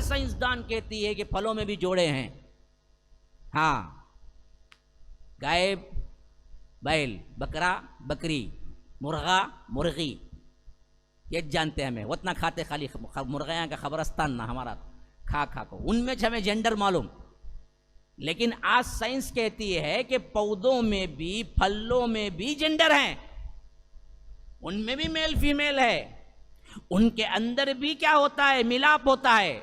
سائنسدان کہتی ہے کہ پھلوں میں بھی جوڑے ہیں. ہاں، گائے بیل، بکرا بکری، مرغا مرغی، یہ جانتے ہیں ہمیں، اتنا کھاتے خالی مرغیاں کا خبرستان نہ ہمارا کھا کو، ان میں ہمیں جینڈر معلوم. لیکن آج سائنس کہتی ہے کہ پودوں میں بھی پھلوں میں بھی جینڈر ہیں، ان میں بھی میل فیمیل ہے، ان کے اندر بھی کیا ہوتا ہے؟ ملاپ ہوتا ہے.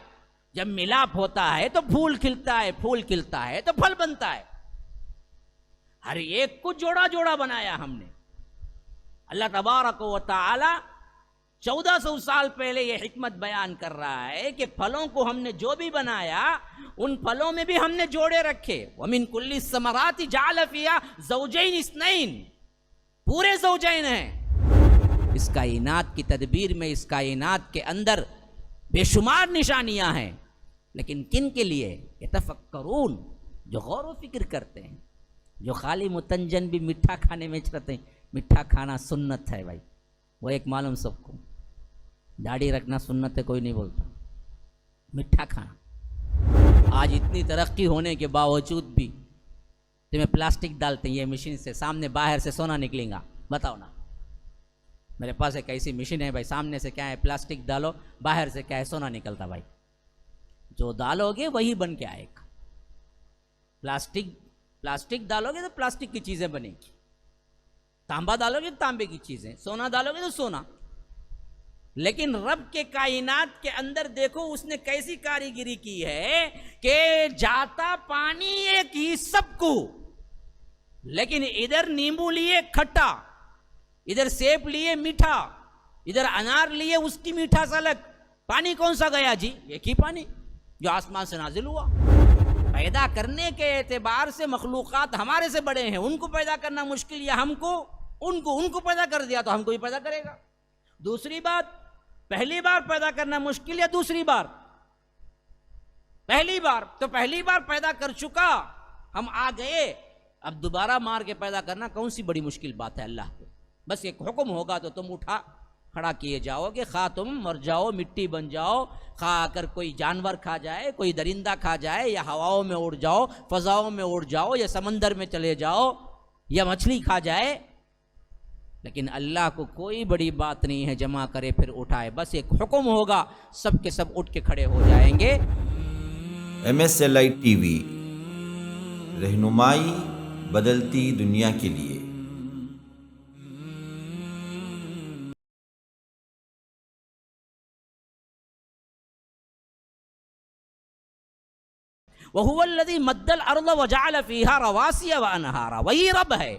جب ملاپ ہوتا ہے تو پھول کھلتا ہے، پھول کھلتا ہے تو پھل بنتا ہے. ہر ایک کو جوڑا جوڑا بنایا ہم نے. اللہ تبارک و تعالی 1400 سال پہلے یہ حکمت بیان کر رہا ہے کہ پھلوں کو ہم نے جو بھی بنایا، ان پھلوں میں بھی ہم نے جوڑے رکھے. وَمِن كُلِّ الثَّمَرَاتِ جَعَلَ فِيهَا زَوْجَيْنِ اثْنَيْنِ، پورے زوجین ہیں. اس کائنات کی تدبیر میں، اس کائنات کے اندر بے شمار نشانیاں ہیں، لیکن کن کے لیے؟ یتفکرون، جو غور و فکر کرتے ہیں، جو خالی متنجن بھی میٹھا کھانے میں چلتے ہیں. میٹھا کھانا سنت ہے بھائی، وہ ایک معلوم سب کو. داڑھی رکھنا سنت ہے، کوئی نہیں بولتا. میٹھا کھانا. آج اتنی ترقی ہونے کے باوجود بھی تمہیں پلاسٹک ڈالتے ہیں یہ مشین سے، سامنے باہر سے سونا نکلیں گا. بتاؤ نا، میرے پاس ایک ایسی مشین ہے بھائی، سامنے سے کیا ہے پلاسٹک ڈالو، باہر سے کیا ہے سونا نکلتا. بھائی جو ڈالو گے وہی بن کے آئے گا. پلاسٹک ڈالو گے تو پلاسٹک کی چیزیں بنے گی، تانبا ڈالو گے تو تانبے کی چیزیں، سونا ڈالو گے تو سونا. لیکن رب کے کائنات کے اندر دیکھو اس نے کیسی کاریگری کی ہے کہ جاتا پانی ایک ہی سب کو، لیکن ادھر نیمبو لیے کھٹا، ادھر سیب لیے میٹھا، ادھر انار لیے اس کی میٹھا سا الگ. پانی کون سا گیا جی؟ ایک ہی پانی جو آسمان سے نازل ہوا. پیدا کرنے کے اعتبار سے مخلوقات ہمارے سے بڑے ہیں، ان کو پیدا کرنا مشکل، یا ہم کو ان کو پیدا کر دیا تو ہم کو ہی پیدا کرے گا. دوسری بات، پہلی بار پیدا کرنا مشکل یا دوسری بار؟ پہلی بار. تو پہلی بار پیدا کر چکا، ہم آ گئے، اب دوبارہ مار کے پیدا کرنا کون سی بڑی مشکل بات ہے اللہ کو؟ بس ایک حکم ہوگا تو تم اٹھا کھڑا کیے جاؤ گے، خواہ تم مر جاؤ، مٹی بن جاؤ، خواہ اگر کوئی جانور کھا جائے، کوئی درندہ کھا جائے، یا ہواؤں میں اڑ جاؤ، فضاؤں میں اڑ جاؤ، یا سمندر میں چلے جاؤ، یا مچھلی کھا جائے. لیکن اللہ کو کوئی بڑی بات نہیں ہے جمع کرے پھر اٹھائے. بس ایک حکم ہوگا، سب کے سب اٹھ کے کھڑے ہو جائیں گے. MSLI ٹی وی، رہنمائی بدلتی دنیا کے لیے. وَهُوَ الَّذِي مَدَّ الْأَرْضَ وَجَعَلَ فِيهَا رَوَاسِيَ وَأَنْهَارًا، وہی رب ہے.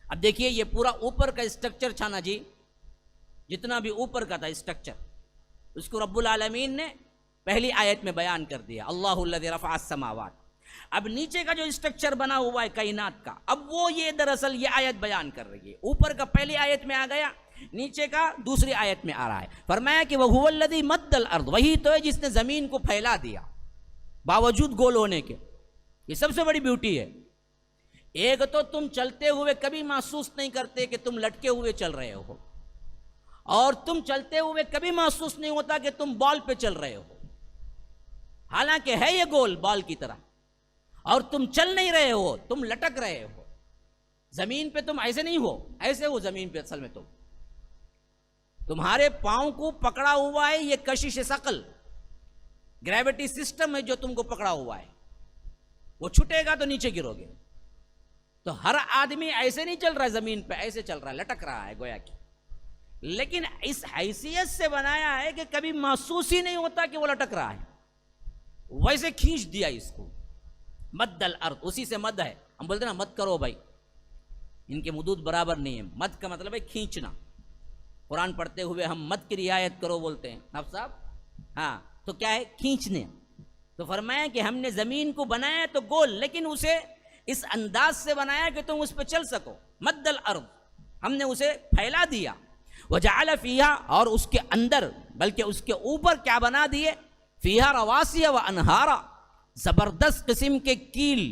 اب دیکھیے یہ پورا اوپر کا اسٹرکچر چھانا جی، جتنا بھی اوپر کا تھا اسٹرکچر، اس کو رب العالمین نے پہلی آیت میں بیان کر دیا، اللہ الذی رفع السماوات. اب نیچے کا جو اسٹرکچر بنا ہوا ہے کائنات کا، اب وہ یہ دراصل یہ آیت بیان کر رہی ہے. اوپر کا پہلی آیت میں آ گیا، نیچے کا دوسری آیت میں آ رہا ہے. فرمایا کہ وَهُوَ الَّذِي مَدَّ الْأَرْضَ، وہی تو ہے جس نے زمین کو پھیلا دیا باوجود گول ہونے کے. یہ سب سے بڑی بیوٹی ہے. ایک تو تم چلتے ہوئے کبھی محسوس نہیں کرتے کہ تم لٹکے ہوئے چل رہے ہو، اور تم چلتے ہوئے کبھی محسوس نہیں ہوتا کہ تم بال پہ چل رہے ہو، حالانکہ ہے یہ گول بال کی طرح، اور تم چل نہیں رہے ہو، تم لٹک رہے ہو. زمین پہ تم ایسے نہیں ہو، ایسے ہو زمین پہ. اصل میں تمہارے پاؤں کو پکڑا ہوا ہے یہ کشش ثقل، گریویٹی سسٹم ہے جو تم کو پکڑا ہوا ہے، وہ چھٹے گا تو نیچے گرو گے. تو ہر آدمی ایسے نہیں چل رہا ہے زمین پہ، ایسے چل رہا ہے، لٹک رہا ہے گویا کہ. لیکن اس حیثیت سے بنایا ہے کہ کبھی محسوس ہی نہیں ہوتا کہ وہ لٹک رہا ہے. ویسے کھینچ دیا اس کو. مد الارض، اسی سے مد ہے. ہم بولتے ہیں نا مد کرو بھائی، ان کے مدود برابر نہیں ہے. مد کا مطلب ہے کھینچنا. قرآن پڑھتے ہوئے ہم مد کی رعایت کرو بولتے ہیں ناف صاحب. ہاں تو کیا ہے؟ کھینچنے. تو فرمایا کہ ہم نے زمین کو بنایا تو گول، لیکن اسے اس انداز سے بنایا کہ تم اس پہ چل سکو. مد الارض، ہم نے اسے پھیلا دیا. وجعل فیہا، اور اس کے اندر بلکہ اس کے اوپر کیا بنا دیے؟ فیہا رواسی و انہارا، زبردست قسم کے کیل.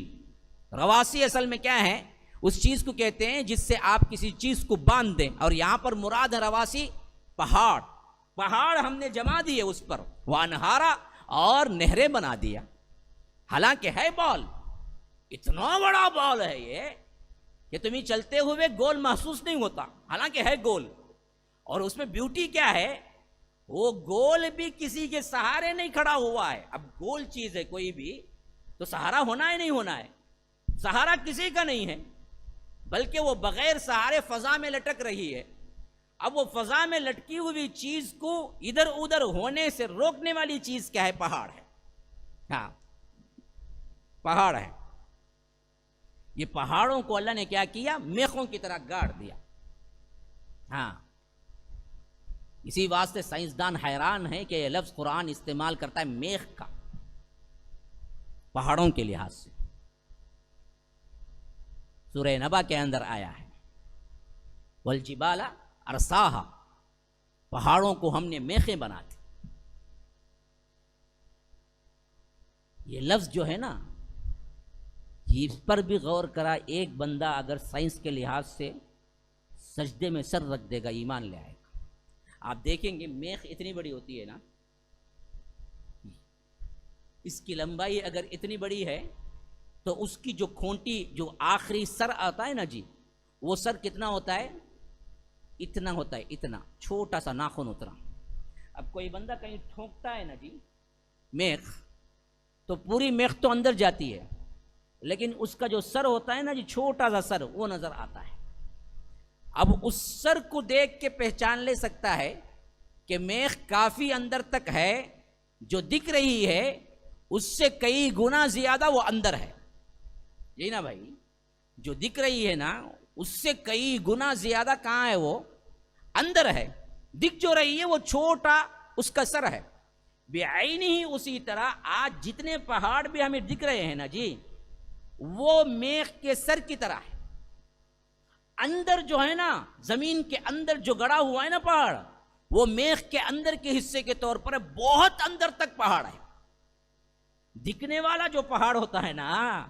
رواسی اصل میں کیا ہے؟ اس چیز کو کہتے ہیں جس سے آپ کسی چیز کو باندھ دیں، اور یہاں پر مراد ہے رواسی پہاڑ. پہاڑ ہم نے جما دیے اس پر. وہ انہارا، اور نہریں بنا دیا. حالانکہ ہے بال، اتنا بڑا بال ہے یہ کہ تمہیں چلتے ہوئے گول محسوس نہیں ہوتا، حالانکہ ہے گول. اور اس میں بیوٹی کیا ہے، وہ گول بھی کسی کے سہارے نہیں کھڑا ہوا ہے. اب گول چیز ہے کوئی بھی تو سہارا ہونا ہی نہیں ہونا ہے، سہارا کسی کا نہیں ہے، بلکہ وہ بغیر سہارے فضا میں لٹک رہی ہے. اب وہ فضا میں لٹکی ہوئی چیز کو ادھر ادھر ہونے سے روکنے والی چیز کیا ہے؟ پہاڑ ہے. ہاں پہاڑ ہے. یہ پہاڑوں کو اللہ نے کیا کیا؟ میخوں کی طرح گاڑ دیا. ہاں اسی واسطے سائنسدان حیران ہے کہ یہ لفظ قرآن استعمال کرتا ہے میخ کا پہاڑوں کے لحاظ سے. سورہ نبا کے اندر آیا ہے والجبال ارساہا، پہاڑوں کو ہم نے میخیں بنا دی. یہ لفظ جو ہے نا، اس پر بھی غور کرا. ایک بندہ اگر سائنس کے لحاظ سے سجدے میں سر رکھ دے گا ایمان لے آئے گا. آپ دیکھیں گے میخ اتنی بڑی ہوتی ہے نا، اس کی لمبائی اگر اتنی بڑی ہے تو اس کی جو کھونٹی، جو آخری سر آتا ہے نا جی، وہ سر کتنا ہوتا ہے؟ اتنا ہوتا ہے، اتنا چھوٹا سا ناخن اتنا. اب کوئی بندہ کہیں ٹھونکتا ہے نا جی میخ، تو پوری میخ تو اندر جاتی ہے، لیکن اس کا جو سر ہوتا ہے نا جی، چھوٹا سا سر، وہ نظر آتا ہے. اب اس سر کو دیکھ کے پہچان لے سکتا ہے کہ میخ کافی اندر تک ہے، جو دکھ رہی ہے اس سے کئی گنا زیادہ وہ اندر ہے. یہی نا بھائی، جو دکھ رہی ہے نا اس سے کئی گنا زیادہ کہاں ہے؟ وہ اندر ہے. دکھ جو رہی ہے وہ چھوٹا اس کا سر ہے. بعین ہی اسی طرح آج جتنے پہاڑ بھی ہمیں دکھ رہے ہیں نا جی، وہ میخ کے سر کی طرح ہے. اندر جو ہے نا، زمین کے اندر جو گڑا ہوا ہے نا پہاڑ، وہ میخ کے اندر کے حصے کے طور پر بہت اندر تک پہاڑ ہے. دکھنے والا جو پہاڑ ہوتا ہے نا،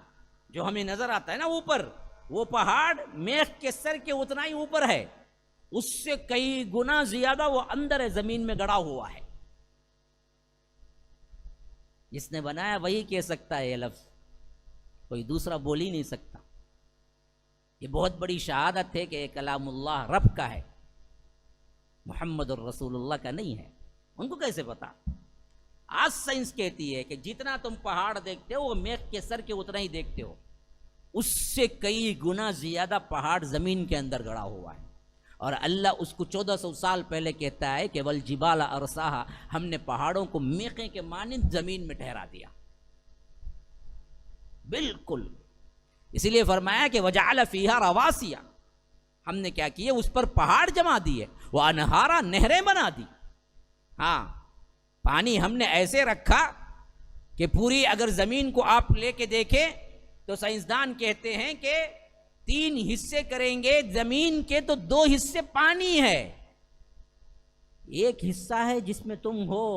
جو ہمیں نظر آتا ہے نا اوپر، وہ پہاڑ میخ کے سر کے اتنا ہی اوپر ہے، اس سے کئی گنا زیادہ وہ اندر ہے، زمین میں گڑا ہوا ہے. جس نے بنایا وہی کہہ سکتا ہے یہ لفظ، کوئی دوسرا بول ہی نہیں سکتا. یہ بہت بڑی شہادت ہے کہ یہ کلام اللہ رب کا ہے، محمد الرسول اللہ کا نہیں ہے. ان کو کیسے پتا؟ آج سائنس کہتی ہے کہ جتنا تم پہاڑ دیکھتے ہو وہ میخ کے سر کے اتنا ہی دیکھتے ہو، اس سے کئی گنا زیادہ پہاڑ زمین کے اندر گڑا ہوا ہے. اور اللہ اس کو 1400 سال پہلے کہتا ہے کہ والجبال ارساہا، ہم نے پہاڑوں کو میخیں کے مانند زمین میں ٹھہرا دیا. بالکل. اسی لیے فرمایا کہ وجعل فیہا رواسیا، ہم نے کیا کیا؟ اس پر پہاڑ جما دیے، وانہارا، نہریں بنا دی. ہاں پانی ہم نے ایسے رکھا کہ پوری اگر زمین کو آپ لے کے دیکھیں تو سائنسدان کہتے ہیں کہ 3 حصے کریں گے زمین کے تو 2 حصے پانی ہے. ایک حصہ ہے جس میں تم ہو،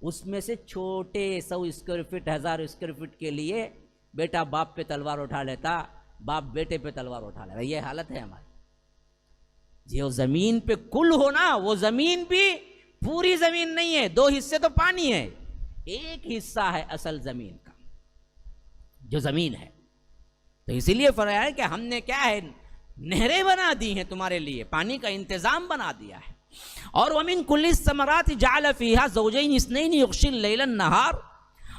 اس میں سے چھوٹے 100 اسکوائر فٹ 1000 اسکوائر فٹ کے لیے بیٹا باپ پہ تلوار اٹھا لیتا، باپ بیٹے پہ تلوار اٹھا لیتا. یہ حالت ہے ہماری. جو زمین پہ کل ہونا، وہ زمین بھی پوری زمین نہیں ہے، 2 حصے تو پانی ہے، ایک حصہ ہے اصل زمین کا جو زمین ہے. تو اسی لیے فرمایا ہے کہ ہم نے کیا ہے؟ نہریں بنا دی ہیں تمہارے لیے، پانی کا انتظام بنا دیا ہے. اور وَمِن كُلِّ الثَّمَرَاتِ جَعَلَ فِيهَا زَوْجَيْنِ اثْنَيْنِ يُغْشِي اللَّيْلَ النَّهَارَ،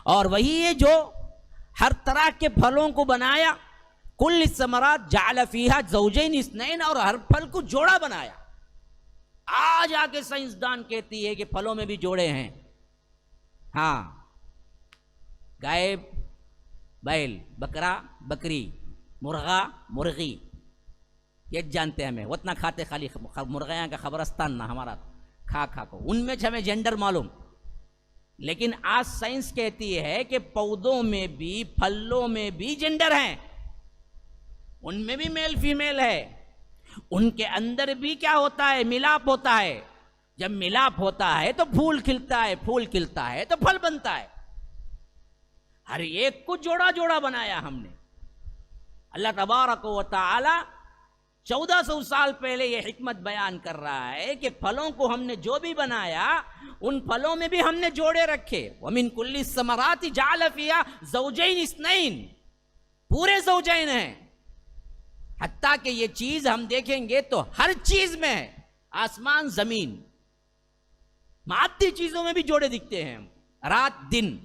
اور وہی ہے جو ہر طرح کے پھلوں کو بنایا. کل الثمرات جعل فیہا زوجین اثنین، اور ہر پھل کو جوڑا بنایا. آج آ کے سائنسدان کہتی ہے کہ پھلوں میں بھی جوڑے ہیں. ہاں گائے بیل، بکرا بکری، مرغا مرغی، یہ جانتے ہیں ہمیں، اتنا کھاتے خالی مرغیاں کا خبرستان نہ ہمارا کھا کو، ان میں ہمیں جینڈر معلوم. لیکن آج سائنس کہتی ہے کہ پودوں میں بھی، پھلوں میں بھی جینڈر ہیں، ان میں بھی میل فیمیل ہے. ان کے اندر بھی کیا ہوتا ہے؟ ملاپ ہوتا ہے. جب ملاپ ہوتا ہے تو پھول کھلتا ہے، پھول کھلتا ہے تو پھل بنتا ہے. ہر ایک کو جوڑا جوڑا بنایا ہم نے. اللہ تبارک و تعالی 1400 سال پہلے یہ حکمت بیان کر رہا ہے کہ پھلوں کو ہم نے جو بھی بنایا ان پھلوں میں بھی ہم نے جوڑے رکھے. وَمِن كُلِّ الثَّمَرَاتِ جَعَلَ فِيهَا زَوْجَيْنِ اثْنَيْنِ, پورے زوجین ہیں. حتیٰ کہ یہ چیز ہم دیکھیں گے تو ہر چیز میں ہے, آسمان زمین, مادی چیزوں میں بھی جوڑے دکھتے ہیں, رات دن.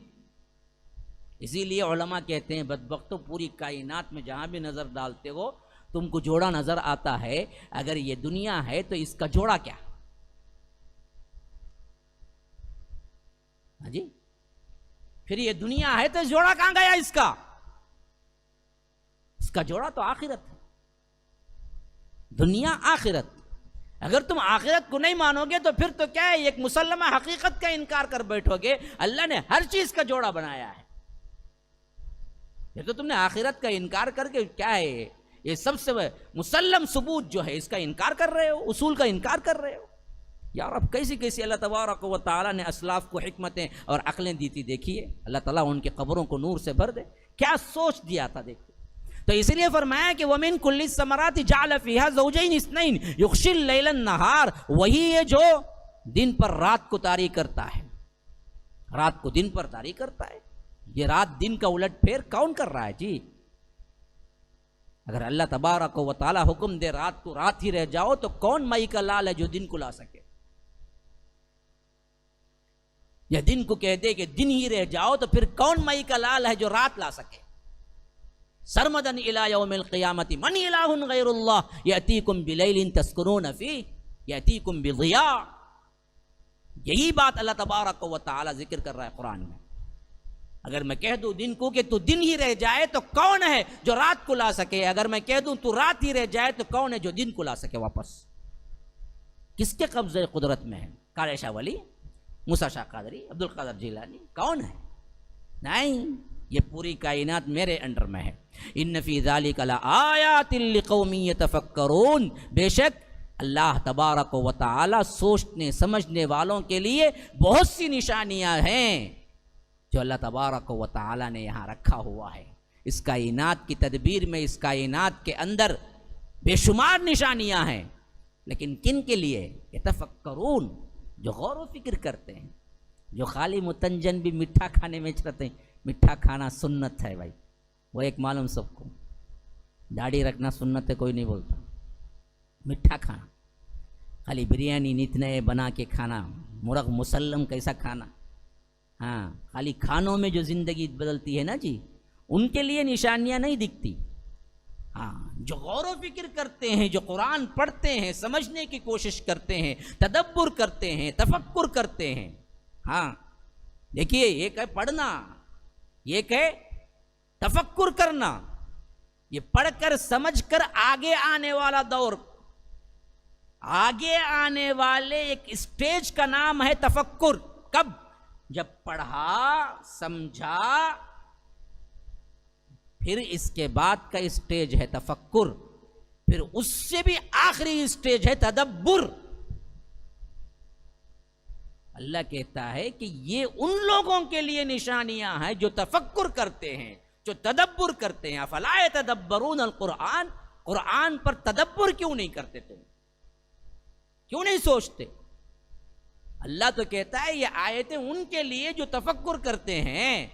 اسی لیے علماء کہتے ہیں بدبختوں پوری کائنات میں جہاں بھی نظر ڈالتے ہو تم کو جوڑا نظر آتا ہے, اگر یہ دنیا ہے تو اس کا جوڑا کیا؟ ہاں جی, پھر یہ دنیا ہے تو جوڑا کہاں گیا اس کا؟ اس کا جوڑا تو آخرت ہے. دنیا آخرت. اگر تم آخرت کو نہیں مانو گے تو پھر تو کیا ہے, ایک مسلمہ حقیقت کا انکار کر بیٹھو گے. اللہ نے ہر چیز کا جوڑا بنایا ہے. یہ تو تم نے آخرت کا انکار کر کے کیا ہے, یہ سب سے مسلم ثبوت جو ہے اس کا انکار کر رہے ہو, اصول کا انکار کر رہے ہو. یار اب کیسی کیسی اللہ تبارک و تعالیٰ نے اسلاف کو حکمتیں اور عقلیں دی تھی. دیکھیے اللہ تعالیٰ ان کی قبروں کو نور سے بھر دے, کیا سوچ دیا تھا. دیکھو تو اس لیے فرمایا کہ وَمِن كُلِّ الثَّمَرَاتِ جَعَلَ فِيهَا زَوْجَيْنِ اثْنَيْنِ يُغْشِي اللَّيْلَ النَّهَارَ, وہی ہے جو دن پر رات کو طاری کرتا ہے, رات کو دن پر طاری کرتا ہے. یہ رات دن کا الٹ پھیر کون کر رہا ہے جی؟ اگر اللہ تبارک و تعالی حکم دے رات کو رات ہی رہ جاؤ تو کون مائی کا لال ہے جو دن کو لا سکے؟ یا دن کو کہہ دے کہ دن ہی رہ جاؤ تو پھر کون مائی کا لال ہے جو رات لا سکے؟ سرمدن الی یوم القیامت من الہ غیر اللہ یأتیکم بلیل تسکنون فیہ یأتیکم بضیاء. یہی بات اللہ تبارک و تعالی ذکر کر رہا ہے قرآن میں. اگر میں کہہ دوں دن کو کہ تو دن ہی رہ جائے تو کون ہے جو رات کو لا سکے؟ اگر میں کہہ دوں تو رات ہی رہ جائے تو کون ہے جو دن کو لا سکے واپس؟ کس کے قبضے قدرت میں ہے؟ قاری شاہ ولی, موسیٰ شاہ قادری, عبد القادر جیلانی, کون ہے؟ نہیں, یہ پوری کائنات میرے انڈر میں ہے. ان فی ذلک لآیات لقوم یتفکرون, بے شک اللہ تبارک و تعالی سوچنے سمجھنے والوں کے لیے بہت سی نشانیاں ہیں جو اللہ تبارک و تعالی نے یہاں رکھا ہوا ہے. اس کائنات کی تدبیر میں, اس کائنات کے اندر بے شمار نشانیاں ہیں, لیکن کن کے لیے؟ یتفکرون, جو غور و فکر کرتے ہیں, جو خالی متنجن بھی میٹھا کھانے میں چلتے ہیں. میٹھا کھانا سنت ہے بھائی, وہ ایک معلوم سب کو. داڑھی رکھنا سنت ہے کوئی نہیں بولتا. میٹھا کھانا, خالی بریانی نت نئے بنا کے کھانا, مرغ مسلم کیسا کھانا, ہاں خالی کھانوں میں جو زندگی بدلتی ہے نا جی, ان کے لیے نشانیاں نہیں دکھتی. ہاں جو غور و فکر کرتے ہیں, جو قرآن پڑھتے ہیں, سمجھنے کی کوشش کرتے ہیں, تدبر کرتے ہیں, تفکر کرتے ہیں. ہاں دیکھیے, ایک ہے پڑھنا, ایک ہے تفکر کرنا. یہ پڑھ کر سمجھ کر آگے آنے والا دور, آگے آنے والے ایک اسٹیج کا نام ہے تفکر. کب؟ جب پڑھا سمجھا, پھر اس کے بعد کا اسٹیج ہے تفکر, پھر اس سے بھی آخری اسٹیج ہے تدبر. اللہ کہتا ہے کہ یہ ان لوگوں کے لیے نشانیاں ہیں جو تفکر کرتے ہیں, جو تدبر کرتے ہیں. افلا یتدبرون القرآن, قرآن پر تدبر کیوں نہیں کرتے تم؟ کیوں نہیں سوچتے؟ اللہ تو کہتا ہے یہ آیتیں ان کے لیے جو تفکر کرتے ہیں.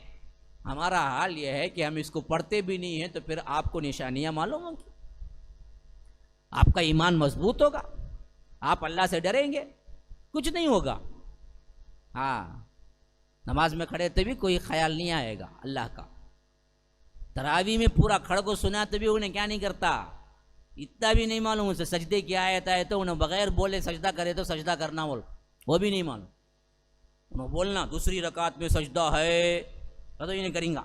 ہمارا حال یہ ہے کہ ہم اس کو پڑھتے بھی نہیں ہیں, تو پھر آپ کو نشانیاں معلوم ہوں گی, آپ کا ایمان مضبوط ہوگا, آپ اللہ سے ڈریں گے, کچھ نہیں ہوگا. ہاں نماز میں کھڑے تبھی کوئی خیال نہیں آئے گا اللہ کا. تراویح میں پورا کھڑ کو سنا تبھی انہیں کیا نہیں کرتا, اتنا بھی نہیں معلوم اسے سجدے کی آیت آئے تو انہیں بغیر بولے سجدہ کرے تو سجدہ کرنا بول, وہ بھی نہیں معلوم. انہوں بولنا دوسری رکعت میں سجدہ ہے تو یہ نہیں کریں گا,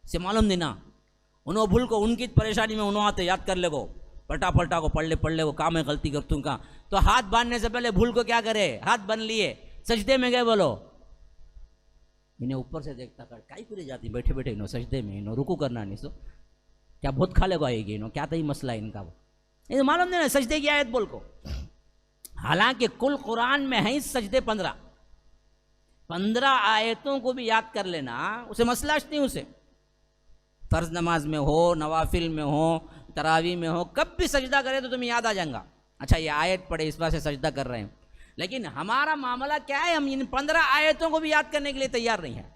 سے معلوم دینا. انہوں بھول کو ان کی پریشانی میں انہوں آتے یاد کر لے گو, پلٹا کو پڑھ لے وہ کام ہے غلطی کرتوں کا. تو ہاتھ باندھنے سے پہلے بھول کو کیا کرے, ہاتھ بن لیے, سجدے میں گئے, بولو انہیں اوپر سے دیکھتا کر کائی کرے جاتی بیٹھے بیٹھے انہوں سجدے میں, انہوں رکو کرنا نہیں, سو کیا بہت کھا لے گا آئے گی, انہوں کیا تھا ہی مسئلہ ان کا, وہ معلوم نہیں نا سجدے کی آیت بول کو. حالانکہ کل قرآن میں ہیں سجدے 15 آیتوں کو بھی یاد کر لینا اسے مسئلہ نہیں. اسے فرض نماز میں ہو, نوافل میں ہو, تراویح میں ہو، کب بھی سجدہ کرے تو تمہیں یاد آ جائے گا، اچھا یہ آیت پڑھے اس بات سے سجدہ کر رہے ہیں. لیکن ہمارا معاملہ کیا ہے، ہم ان 15 آیتوں کو بھی یاد کرنے کے لیے تیار نہیں ہیں.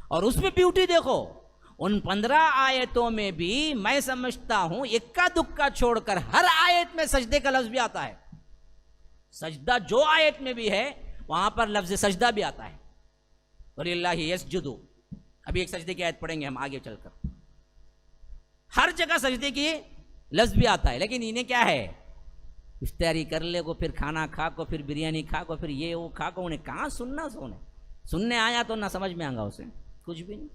اور اس میں بیوٹی دیکھو، ان 15 آیتوں میں بھی میں سمجھتا ہوں اکا دکا چھوڑ کر ہر آیت میں سجدے کا لفظ بھی آتا ہے. سجدہ جو آیت میں بھی ہے وہاں پر لفظ سجدہ بھی آتا ہے. وَلِلَّهِ يَسْجُدُ، ابھی ایک سجدے کی آیت پڑھیں گے ہم آگے چل کر. ہر جگہ سجدے کی لفظ بھی آتا ہے، لیکن انہیں کیا ہے، افطاری کر لے کو، پھر کھانا کھا کو، پھر بریانی کھا کو، پھر یہ وہ کھا کو، انہیں کہاں سننے آیا تو نہ سمجھ میں آگا اسے کچھ بھی نہیں.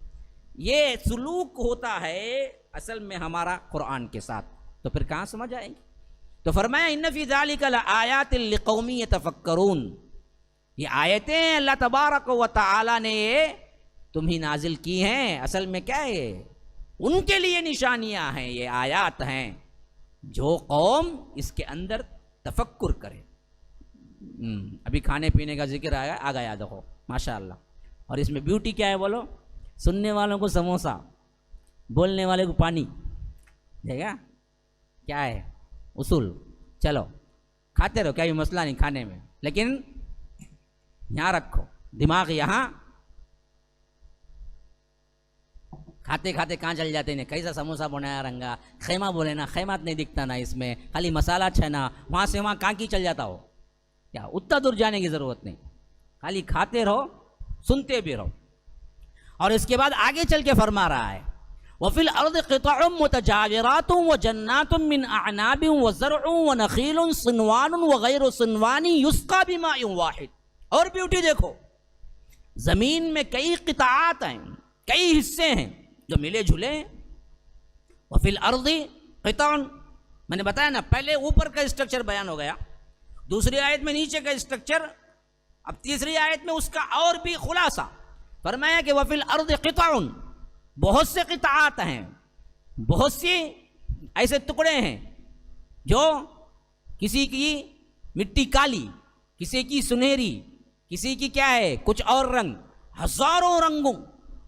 یہ سلوک ہوتا ہے اصل میں ہمارا قرآن کے ساتھ، تو پھر کہاں سمجھ آئے گی. تو فرمایا ان فی ذالک لآیات لقوم یتفکرون، یہ آیتیں اللہ تبارک و تعالی نے تمہیں نازل کی ہیں، اصل میں کیا ہے، ان کے لیے نشانیاں ہیں، یہ آیات ہیں جو قوم اس کے اندر تفکر کرے. ابھی کھانے پینے کا ذکر آ گیا دیکھو ماشاءاللہ. اور اس میں بیوٹی کیا ہے بولو، سننے والوں کو سموسا، بولنے والے کو پانی، ٹھیک ہے، کیا ہے اصول. چلو کھاتے رہو، کیا بھی مسئلہ نہیں کھانے میں، لیکن یہاں رکھو دماغ، یہاں کھاتے کھاتے کہاں چل جاتے ہیں، کیسا سموسا بنایا رنگا، خیمہ بولے نا، خیمات نہیں دکھتا نا اس میں، خالی مسالہ چھنا، وہاں سے وہاں کہاں کی چل جاتا ہو. کیا اتنا دور جانے کی ضرورت نہیں، خالی کھاتے رہو سنتے بھی رہو. اور اس کے بعد آگے چل کے فرما رہا ہے وَفِي الْأَرْضِ قِطَعٌ مُتَجَاوِرَاتٌ وَجَنَّاتٌ مِّنْ أَعْنَابٍ وَزَرْعٌ وَنَخِيلٌ صِنْوَانٌ وَغَيْرُ صِنْوَانٍ يُسْقَىٰ بِمَاءٍ وَاحِدٍ. اور بیوٹی دیکھو، زمین میں کئی قطعات ہیں، کئی حصے ہیں جو ملے جھلے ہیں. وَفِي الْأَرْضِ قِطَعٌ، میں نے بتایا نا، پہلے اوپر کا اسٹرکچر بیان ہو گیا، دوسری آیت میں نیچے کا اسٹرکچر، اب تیسری آیت میں اس کا اور بھی خلاصہ فرمایا کہ وَفِي الْأَرْضِ قِطَعٌ، بہت سے قطعات ہیں، بہت سی ایسے ٹکڑے ہیں جو کسی کی مٹی کالی، کسی کی سنہری، کسی کی کیا ہے کچھ اور رنگ، ہزاروں رنگوں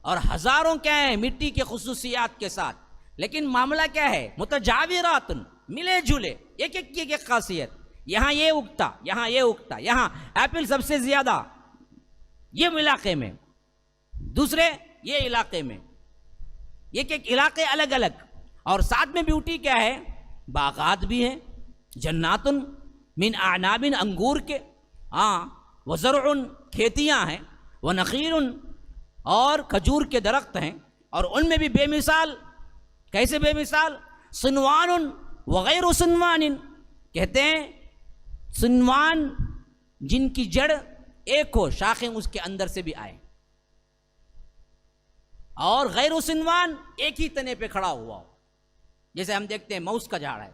اور ہزاروں کیا ہے مٹی کے خصوصیات کے ساتھ. لیکن معاملہ کیا ہے، متجاورات، ملے جلے، ایک ایک کی ایک خاصیت. یہاں یہ اگتا، یہاں یہ اگتا، یہاں ایپل سب سے زیادہ یہ علاقے میں، دوسرے یہ علاقے میں، ایک ایک علاقے الگ الگ. اور ساتھ میں بیوٹی کیا ہے، باغات بھی ہیں، جنات من اعناب، انگور کے، وزرع، کھیتیاں ہیں، ونخیل، اور کھجور کے درخت ہیں، اور ان میں بھی بے مثال. کیسے بے مثال، صنوان وغیر صنوان، کہتے ہیں صنوان جن کی جڑ ایک ہو، شاخیں اس کے اندر سے بھی آئے، اور غیر صنوان ایک ہی تنے پہ کھڑا ہوا ہو. جیسے ہم دیکھتے ہیں موس کا جھاڑ ہے،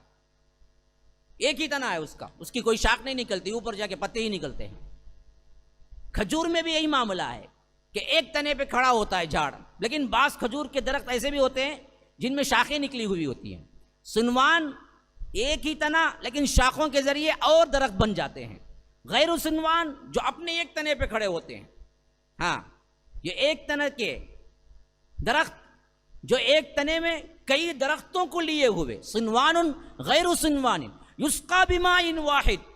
ایک ہی تنا ہے اس کی کوئی شاخ نہیں نکلتی، اوپر جا کے پتے ہی نکلتے ہیں. کھجور میں بھی یہی معاملہ ہے کہ ایک تنے پہ کھڑا ہوتا ہے جھاڑ، لیکن بعض کھجور کے درخت ایسے بھی ہوتے ہیں جن میں شاخیں نکلی ہوئی ہوتی ہیں. صنوان ایک ہی تنا لیکن شاخوں کے ذریعے اور درخت بن جاتے ہیں. غیر صنوان جو اپنے ایک تنے پہ کھڑے ہوتے ہیں. یہ ایک تنے کے درخت جو ایک تنے میں کئی درختوں کو لیے ہوئے، صنوان غیر صنوان یسقا بماء واحد.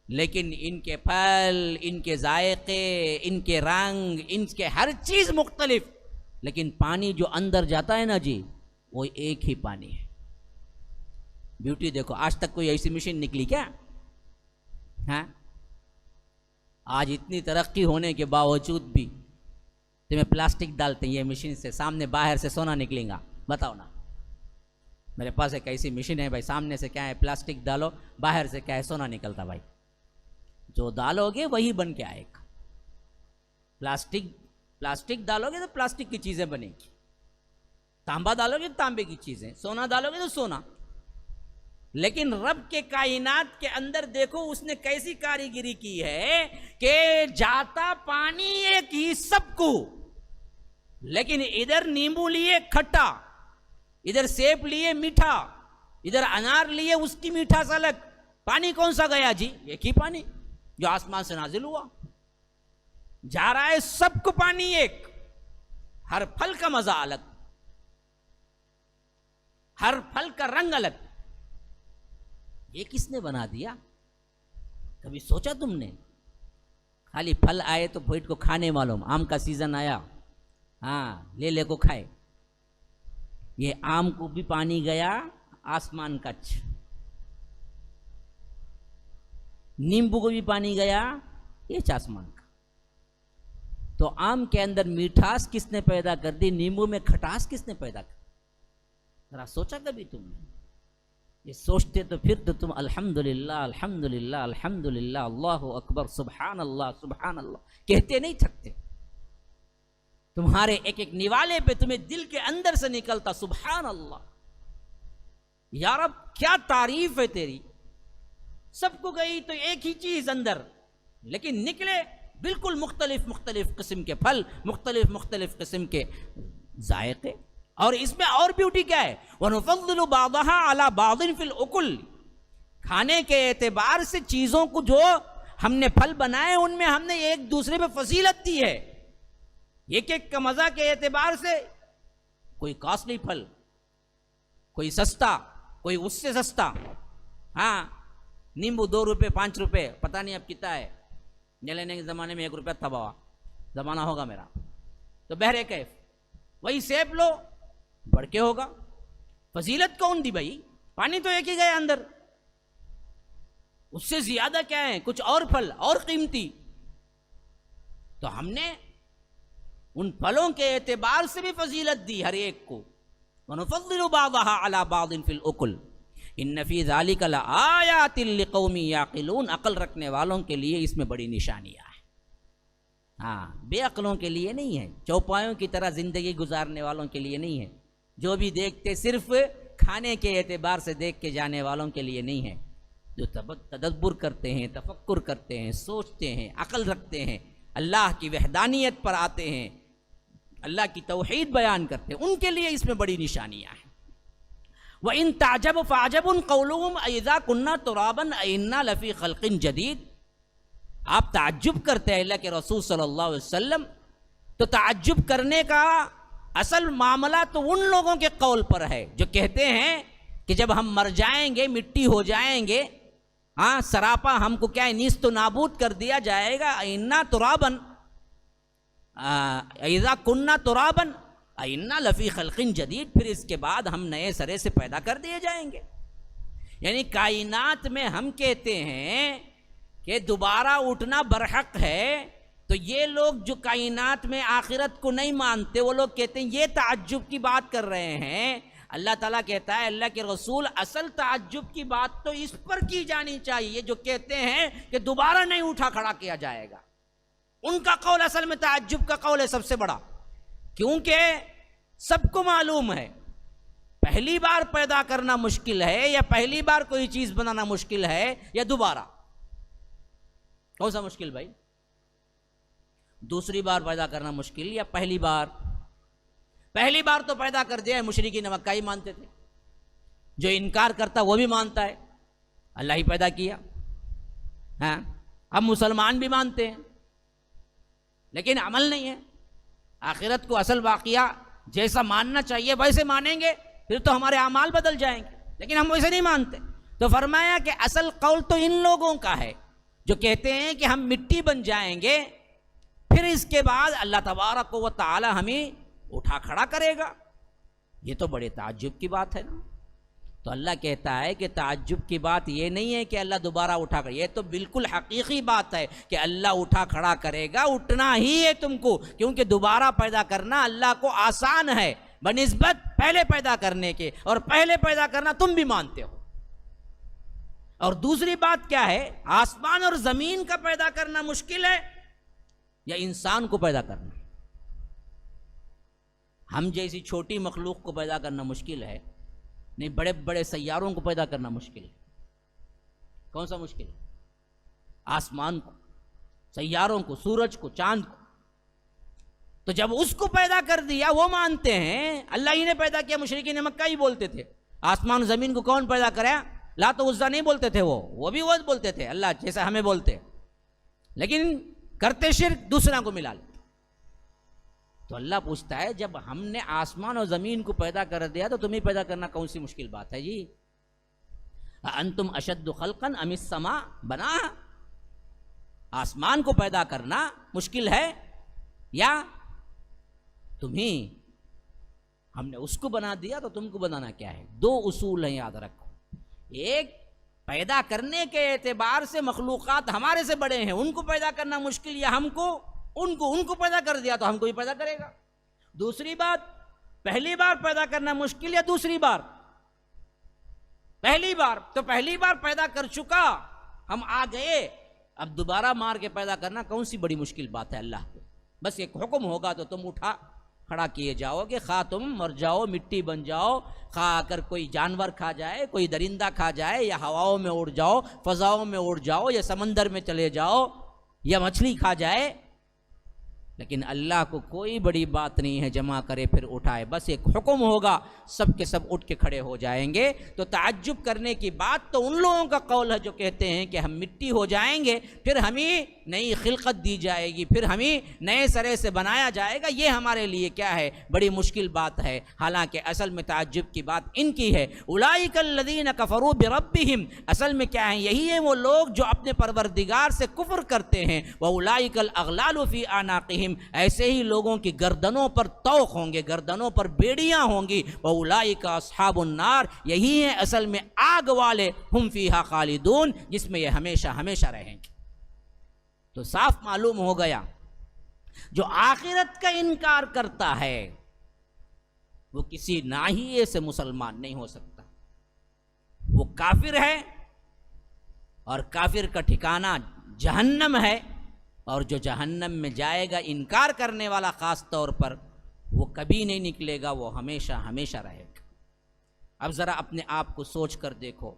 لیکن ان کے پھل، ان کے ذائقے، ان کے رنگ، ان کے ہر چیز مختلف، لیکن پانی جو اندر جاتا ہے نا جی، وہ ایک ہی پانی ہے. بیوٹی دیکھو، آج تک کوئی ایسی مشین نکلی کیا؟ آج اتنی ترقی ہونے کے باوجود بھی تمہیں پلاسٹک ڈالتے ہیں یہ مشین سے، سامنے باہر سے سونا نکلے گا. بتاؤ نا، میرے پاس ایک ایسی مشین ہے بھائی، سامنے سے کیا ہے پلاسٹک ڈالو، باہر سے کیا ہے سونا نکلتا. بھائی جو ڈالو گے وہی بن کے آئے گا. پلاسٹک ڈالو گے تو پلاسٹک کی چیزیں بنے گی، تانبا ڈالو گے تو تانبے کی چیزیں، سونا ڈالو گے تو سونا. لیکن رب کے کائنات کے اندر دیکھو اس نے کیسی کاریگری کی ہے کہ جاتا پانی ایک ہی سب کو، لیکن ادھر نیمبو لیے کھٹا، ادھر سیب لیے میٹھا، ادھر انار لیے اس کی میٹھاس الگ. پانی کون سا گیا جی؟ ایک ہی پانی جو آسمان سے نازل ہوا، جا رہا ہے سب کو پانی ایک. ہر پھل کا مزہ الگ، ہر پھل کا رنگ الگ. یہ کس نے بنا دیا؟ کبھی سوچا تم نے؟ خالی پھل آئے تو پیٹ کو کھانے معلوم. آم کا سیزن آیا، ہاں لے کو کھائے. یہ آم کو بھی پانی گیا آسمان کا، نیمبو کو بھی پانی گیا یہ آسمان کا. تو آم کے اندر میٹھاس کس نے پیدا کر دی؟ نیمبو میں کھٹاس کس نے پیدا کر دی؟ ذرا سوچا کبھی تم نے؟ یہ سوچتے تو پھر تو تم الحمدللہ الحمدللہ الحمدللہ اللہ اکبر سبحان اللہ کہتے نہیں تھکتے. تمہارے ایک ایک نوالے پہ تمہیں دل کے اندر سے نکلتا سبحان اللہ. یا رب کیا تعریف ہے تیری. سب کو گئی تو ایک ہی چیز اندر، لیکن نکلے بالکل مختلف قسم کے پھل، مختلف قسم کے ذائقے. اور اس میں اور بیوٹی کیا ہے؟ وَنُفَضِّلُ بَعْضَهَا عَلَى بَعْضٍ فِي الْأُكُلِ. کھانے کے اعتبار سے چیزوں کو جو ہم نے پھل بنائے ان میں ہم نے ایک دوسرے پہ فضیلت دی ہے. ایک ایک کا مزہ کے اعتبار سے کوئی کاسٹلی پھل، کوئی سستا، کوئی اس سے سستا. ہاں نیمبو 2 روپے 5 روپے پتہ نہیں اب کتنا ہے. لینے کے زمانے میں 1 روپیہ تھا بابا، زمانہ ہوگا میرا. تو بہرے کیف وہی سیب لو بڑھ کے ہوگا. فضیلت کون دی بھائی؟ پانی تو ایک ہی گیا اندر، اس سے زیادہ کیا ہے؟ کچھ اور پھل اور قیمتی. تو ہم نے ان پھلوں کے اعتبار سے بھی فضیلت دی ہر ایک کو. وَنُفَضِّلُ بَعْضَهَا عَلَى بَعْضٍ فِي الْأُكُلِ إِنَّ فِي ذَلِكَ لَآيَاتٍ لِقَوْمٍ يَعْقِلُونَ. عقل رکھنے والوں کے لیے اس میں بڑی نشانیاں ہیں. ہاں بے عقلوں کے لیے نہیں ہے، چوپایوں کی طرح زندگی گزارنے والوں کے لیے نہیں ہے، جو بھی دیکھتے صرف کھانے کے اعتبار سے دیکھ کے جانے والوں کے لیے نہیں ہے. جو تدبر کرتے ہیں، تفکر کرتے ہیں، سوچتے ہیں، عقل رکھتے ہیں، اللہ کی وحدانیت پر آتے ہیں، اللہ کی توحید بیان کرتے ہیں، ان کے لیے اس میں بڑی نشانیاں ہیں. وَإِن تَعْجَبْ فَعَجَبٌ قَوْلُهُمْ أَإِذَا كُنَّا تُرَابًا أَإِنَّا لَفِي خَلْقٍ جَدِيدٍ. آپ تعجب کرتے ہیں اللہ کے رسول صلی اللہ علیہ وسلم، تو تعجب کرنے کا اصل معاملہ تو ان لوگوں کے قول پر ہے جو کہتے ہیں کہ جب ہم مر جائیں گے، مٹی ہو جائیں گے، ہاں سراپا ہم کو کیا ہے نیست و نابود کر دیا جائے گا. اِنَّا تُرَابًا اِذَا كُنَّا تُرَابًا اِنَّا لَفِي خَلْقٍ جَدِيدٍ. پھر اس کے بعد ہم نئے سرے سے پیدا کر دیے جائیں گے. یعنی کائنات میں ہم کہتے ہیں کہ دوبارہ اٹھنا برحق ہے، تو یہ لوگ جو کائنات میں آخرت کو نہیں مانتے وہ لوگ کہتے ہیں یہ تعجب کی بات کر رہے ہیں. اللہ تعالیٰ کہتا ہے اللہ کے رسول اصل تعجب کی بات تو اس پر کی جانی چاہیے جو کہتے ہیں کہ دوبارہ نہیں اٹھا کھڑا کیا جائے گا. ان کا قول اصل میں تعجب کا قول ہے سب سے بڑا، کیونکہ سب کو معلوم ہے پہلی بار پیدا کرنا مشکل ہے، یا پہلی بار کوئی چیز بنانا مشکل ہے، یا دوبارہ. کون سا مشکل بھائی؟ دوسری بار پیدا کرنا مشکل یا پہلی بار؟ پہلی بار تو پیدا کر دیا ہے. مشرکین مکہ ہی مانتے تھے، جو انکار کرتا وہ بھی مانتا ہے اللہ ہی پیدا کیا. ہاں اب مسلمان بھی مانتے ہیں لیکن عمل نہیں ہے. آخرت کو اصل واقعہ جیسا ماننا چاہیے ویسے مانیں گے پھر تو ہمارے اعمال بدل جائیں گے، لیکن ہم ویسے نہیں مانتے. تو فرمایا کہ اصل قول تو ان لوگوں کا ہے جو کہتے ہیں کہ ہم مٹی بن جائیں گے، پھر اس کے بعد اللہ تبارک و تعالی ہمیں اٹھا کھڑا کرے گا. یہ تو بڑے تعجب کی بات ہے نا. تو اللہ کہتا ہے کہ تعجب کی بات یہ نہیں ہے کہ اللہ دوبارہ اٹھا کر، یہ تو بالکل حقیقی بات ہے کہ اللہ اٹھا کھڑا کرے گا. اٹھنا ہی ہے تم کو، کیونکہ دوبارہ پیدا کرنا اللہ کو آسان ہے بنسبت پہلے پیدا کرنے کے، اور پہلے پیدا کرنا تم بھی مانتے ہو. اور دوسری بات کیا ہے؟ آسمان اور زمین کا پیدا کرنا مشکل ہے یا انسان کو پیدا کرنا؟ ہم جیسی چھوٹی مخلوق کو پیدا کرنا مشکل ہے، نہیں بڑے بڑے سیاروں کو پیدا کرنا مشکل ہے. کون سا مشکل ہے؟ آسمان کو، سیاروں کو، سورج کو، چاند کو. تو جب اس کو پیدا کر دیا وہ مانتے ہیں اللہ ہی نے پیدا کیا. مشرکین مکہ ہی بولتے تھے آسمان زمین کو کون پیدا کرا؟ لات و عزا نہیں بولتے تھے، وہ بھی وہ بولتے تھے اللہ جیسا ہمیں بولتے، لیکن کرتے شرک دوسرا کو ملا لیتے. تو اللہ پوچھتا ہے جب ہم نے آسمان اور زمین کو پیدا کر دیا تو تمہیں پیدا کرنا کون سی مشکل بات ہے جی؟ انتم اشد خلقا ام السماء بنا، آسمان کو پیدا کرنا مشکل ہے یا تمہیں ہم نے اس کو بنا دیا تو تم کو بنانا کیا ہے؟ دو اصول ہیں یاد رکھو، ایک پیدا کرنے کے اعتبار سے مخلوقات ہمارے سے بڑے ہیں، ان کو پیدا کرنا مشکل، یا ہم کو ان کو پیدا کر دیا تو ہم کو بھی پیدا کرے گا۔ دوسری بات، پہلی بار پیدا کرنا مشکل یا دوسری بار؟ پہلی بار، تو پہلی بار پیدا کر چکا، ہم آ گئے، اب دوبارہ مار کے پیدا کرنا کون سی بڑی مشکل بات ہے اللہ کو؟ بس ایک حکم ہوگا تو تم اٹھا کھڑا کیے جاؤ گے، خواہ تم مر جاؤ، مٹی بن جاؤ، خواہ اگر کوئی جانور کھا جائے، کوئی درندہ کھا جائے، یا ہواؤں میں اڑ جاؤ، فضاؤں میں اڑ جاؤ، یا سمندر میں چلے جاؤ، یا مچھلی کھا جائے، لیکن اللہ کو کوئی بڑی بات نہیں ہے جمع کرے پھر اٹھائے، بس ایک حکم ہوگا سب کے سب اٹھ کے کھڑے ہو جائیں گے۔ تو تعجب کرنے کی بات تو ان لوگوں کا قول ہے جو کہتے ہیں کہ ہم مٹی ہو جائیں گے، پھر ہمیں نئی خلقت دی جائے گی، پھر ہمیں نئے سرے سے بنایا جائے گا، یہ ہمارے لیے کیا ہے؟ بڑی مشکل بات ہے۔ حالانکہ اصل میں تعجب کی بات ان کی ہے، اولئک الذین کفروا بربہم، اصل میں کیا ہے؟ یہی ہے وہ لوگ جو اپنے پروردگار سے کفر کرتے ہیں، واولئک الاغلال فی اعناقہم، ایسے ہی لوگوں کی گردنوں پر طوق ہوں گے، گردنوں پر بیڑیاں ہوں گی، واولئک اصحاب النار، یہی ہیں اصل میں آگ والے، ہم فیہا خالدون، جس میں یہ ہمیشہ ہمیشہ رہیں گے۔ تو صاف معلوم ہو گیا جو آخرت کا انکار کرتا ہے وہ کسی ناحیے سے مسلمان نہیں ہو سکتا، وہ کافر ہے، اور کافر کا ٹھکانہ جہنم ہے، اور جو جہنم میں جائے گا انکار کرنے والا خاص طور پر، وہ کبھی نہیں نکلے گا، وہ ہمیشہ ہمیشہ رہے گا۔ اب ذرا اپنے آپ کو سوچ کر دیکھو،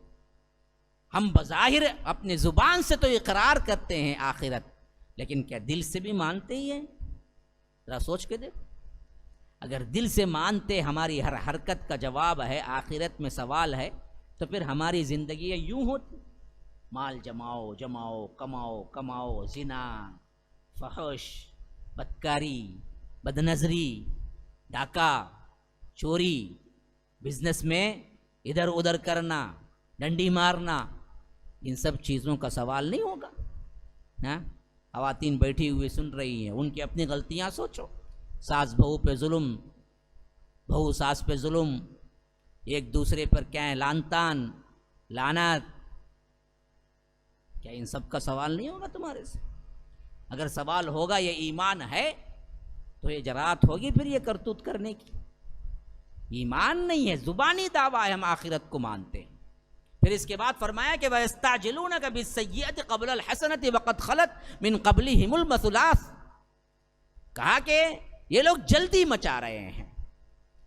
ہم بظاہر اپنے زبان سے تو اقرار کرتے ہیں آخرت، لیکن کیا دل سے بھی مانتے ہی ہیں؟ ذرا سوچ کے دیکھو، اگر دل سے مانتے، ہماری ہر حرکت کا جواب ہے آخرت میں سوال ہے، تو پھر ہماری زندگی یوں ہوتی، مال جماؤ جماؤ، کماؤ کماؤ، زنا، فحش، بدکاری، بدنظری، ڈاکہ، چوری، بزنس میں ادھر ادھر کرنا، ڈنڈی مارنا، ان سب چیزوں کا سوال نہیں ہوگا؟ ہاں، خواتین بیٹھی ہوئی سن رہی ہیں، ان کی اپنی غلطیاں سوچو، ساس بہو پہ ظلم، بہو ساس پہ ظلم، ایک دوسرے پر کیا ہے لان تان، لعنت، کیا ان سب کا سوال نہیں ہوگا تمہارے سے؟ اگر سوال ہوگا، یہ ایمان ہے تو یہ جرات ہوگی پھر یہ کرتوت کرنے کی؟ ایمان نہیں ہے، زبانی دعویٰ ہے، ہم آخرت کو مانتے ہیں۔ پھر اس کے بعد فرمایا کہ وَيَسْتَعْجِلُونَكَ بِالسَّيِّئَةِ قَبْلَ الْحَسَنَةِ وَقَدْ خَلَتْ مِنْ قَبْلِهِمُ الْمَثُلَاتُ، کہا کہ یہ لوگ جلدی مچا رہے ہیں،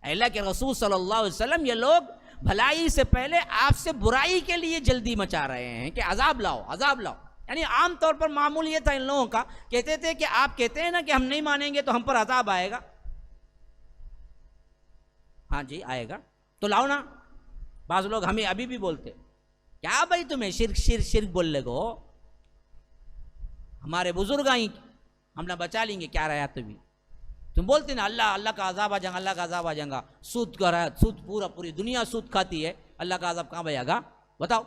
اللہ کے رسول صلی اللہ علیہ وسلم، یہ لوگ بھلائی سے پہلے آپ سے برائی کے لیے جلدی مچا رہے ہیں کہ عذاب لاؤ عذاب لاؤ۔ یعنی عام طور پر معمول یہ تھا ان لوگوں کا، کہتے تھے کہ آپ کہتے ہیں نا کہ ہم نہیں مانیں گے تو ہم پر عذاب آئے گا، ہاں جی آئے گا تو لاؤ نا۔ بعض لوگ ہمیں ابھی بھی بولتے، کیا بھائی تمہیں شرک شرک شرک بولنے کو، ہمارے بزرگ آئیں ہم نہ بچا لیں گے، کیا رہا تمہیں؟ تم بولتے نا اللہ کا عذاب آ جائے گا، اللہ کا عذاب آ جائے گا، سود کا رہا ہے، سود پوری دنیا سود کھاتی ہے، اللہ کا عذاب کہاں بھائے گا بتاؤ؟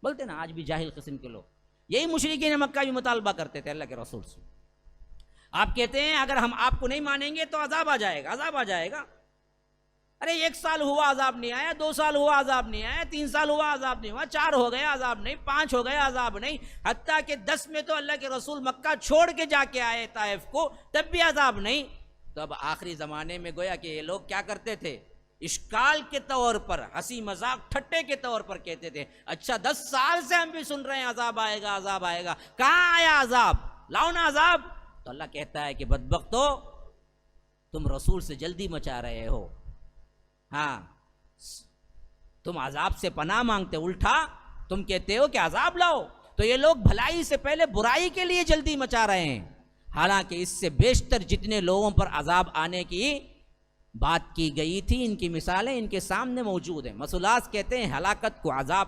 بولتے نا آج بھی جاہل قسم کے لوگ، یہی مشرکین مکہ بھی مطالبہ کرتے تھے اللہ کے رسول سے۔ آپ کہتے ہیں اگر ہم آپ کو نہیں مانیں گے تو عذاب آ جائے گا، عذاب آ جائے گا۔ ارے 1 سال ہوا عذاب نہیں آیا، 2 سال ہوا عذاب نہیں آیا، 3 سال ہوا عذاب نہیں ہوا، 4 ہو گیا عذاب نہیں، 5 ہو گیا عذاب نہیں، حتیٰ کہ 10 میں تو اللہ کے رسول مکہ چھوڑ کے جا کے آئے طائف کو، تب بھی عذاب نہیں۔ تو اب آخری زمانے میں گویا کہ یہ لوگ کیا کرتے تھے، اشکال کے طور پر، ہنسی مذاق ٹھٹے کے طور پر کہتے تھے اچھا 10 سال سے ہم بھی سن رہے ہیں عذاب آئے گا عذاب آئے گا، کہاں آیا عذاب؟ لاؤ نا عذاب۔ تو اللہ کہتا ہے کہ بدبختو، تم رسول سے جلدی مچا رہے ہو، ہاں تم عذاب سے پناہ مانگتے، الٹا تم کہتے ہو کہ عذاب لاؤ۔ تو یہ لوگ بھلائی سے پہلے برائی کے لیے جلدی مچا رہے ہیں، حالانکہ اس سے بیشتر جتنے لوگوں پر عذاب آنے کی بات کی گئی تھی، ان کی مثالیں ان کے سامنے موجود ہیں۔ مثلات کہتے ہیں ہلاکت کو، عذاب۔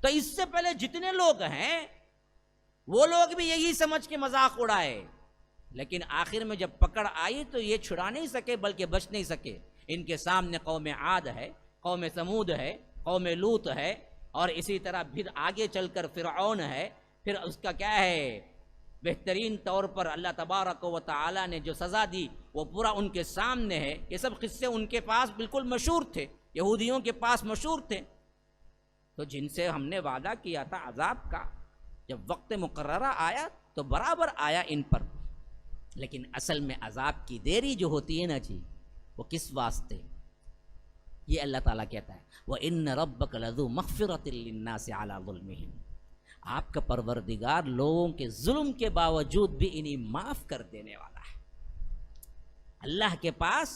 تو اس سے پہلے جتنے لوگ ہیں وہ لوگ بھی یہی سمجھ کے مذاق اڑائے لیکن آخر میں جب پکڑ آئی تو یہ چھڑا نہیں سکے بلکہ بچ نہیں سکے. ان کے سامنے قوم عاد ہے, قوم سمود ہے, قوم لوط ہے, اور اسی طرح پھر آگے چل کر فرعون ہے. پھر اس کا کیا ہے, بہترین طور پر اللہ تبارک و تعالی نے جو سزا دی وہ پورا ان کے سامنے ہے. یہ سب قصے ان کے پاس بالکل مشہور تھے, یہودیوں کے پاس مشہور تھے. تو جن سے ہم نے وعدہ کیا تھا عذاب کا, جب وقت مقررہ آیا تو برابر آیا ان پر. لیکن اصل میں عذاب کی دیری جو ہوتی ہے نا جی, وہ کس واسطے, یہ اللہ تعالیٰ کہتا ہے وَإِنَّ رَبَّكَ لَذُو مَغْفِرَةٍ لِلنَّاسِ عَلَىٰ ظُلْمِهِمْ. آپ کا پروردگار لوگوں کے ظلم کے باوجود بھی انہیں معاف کر دینے والا ہے. اللہ کے پاس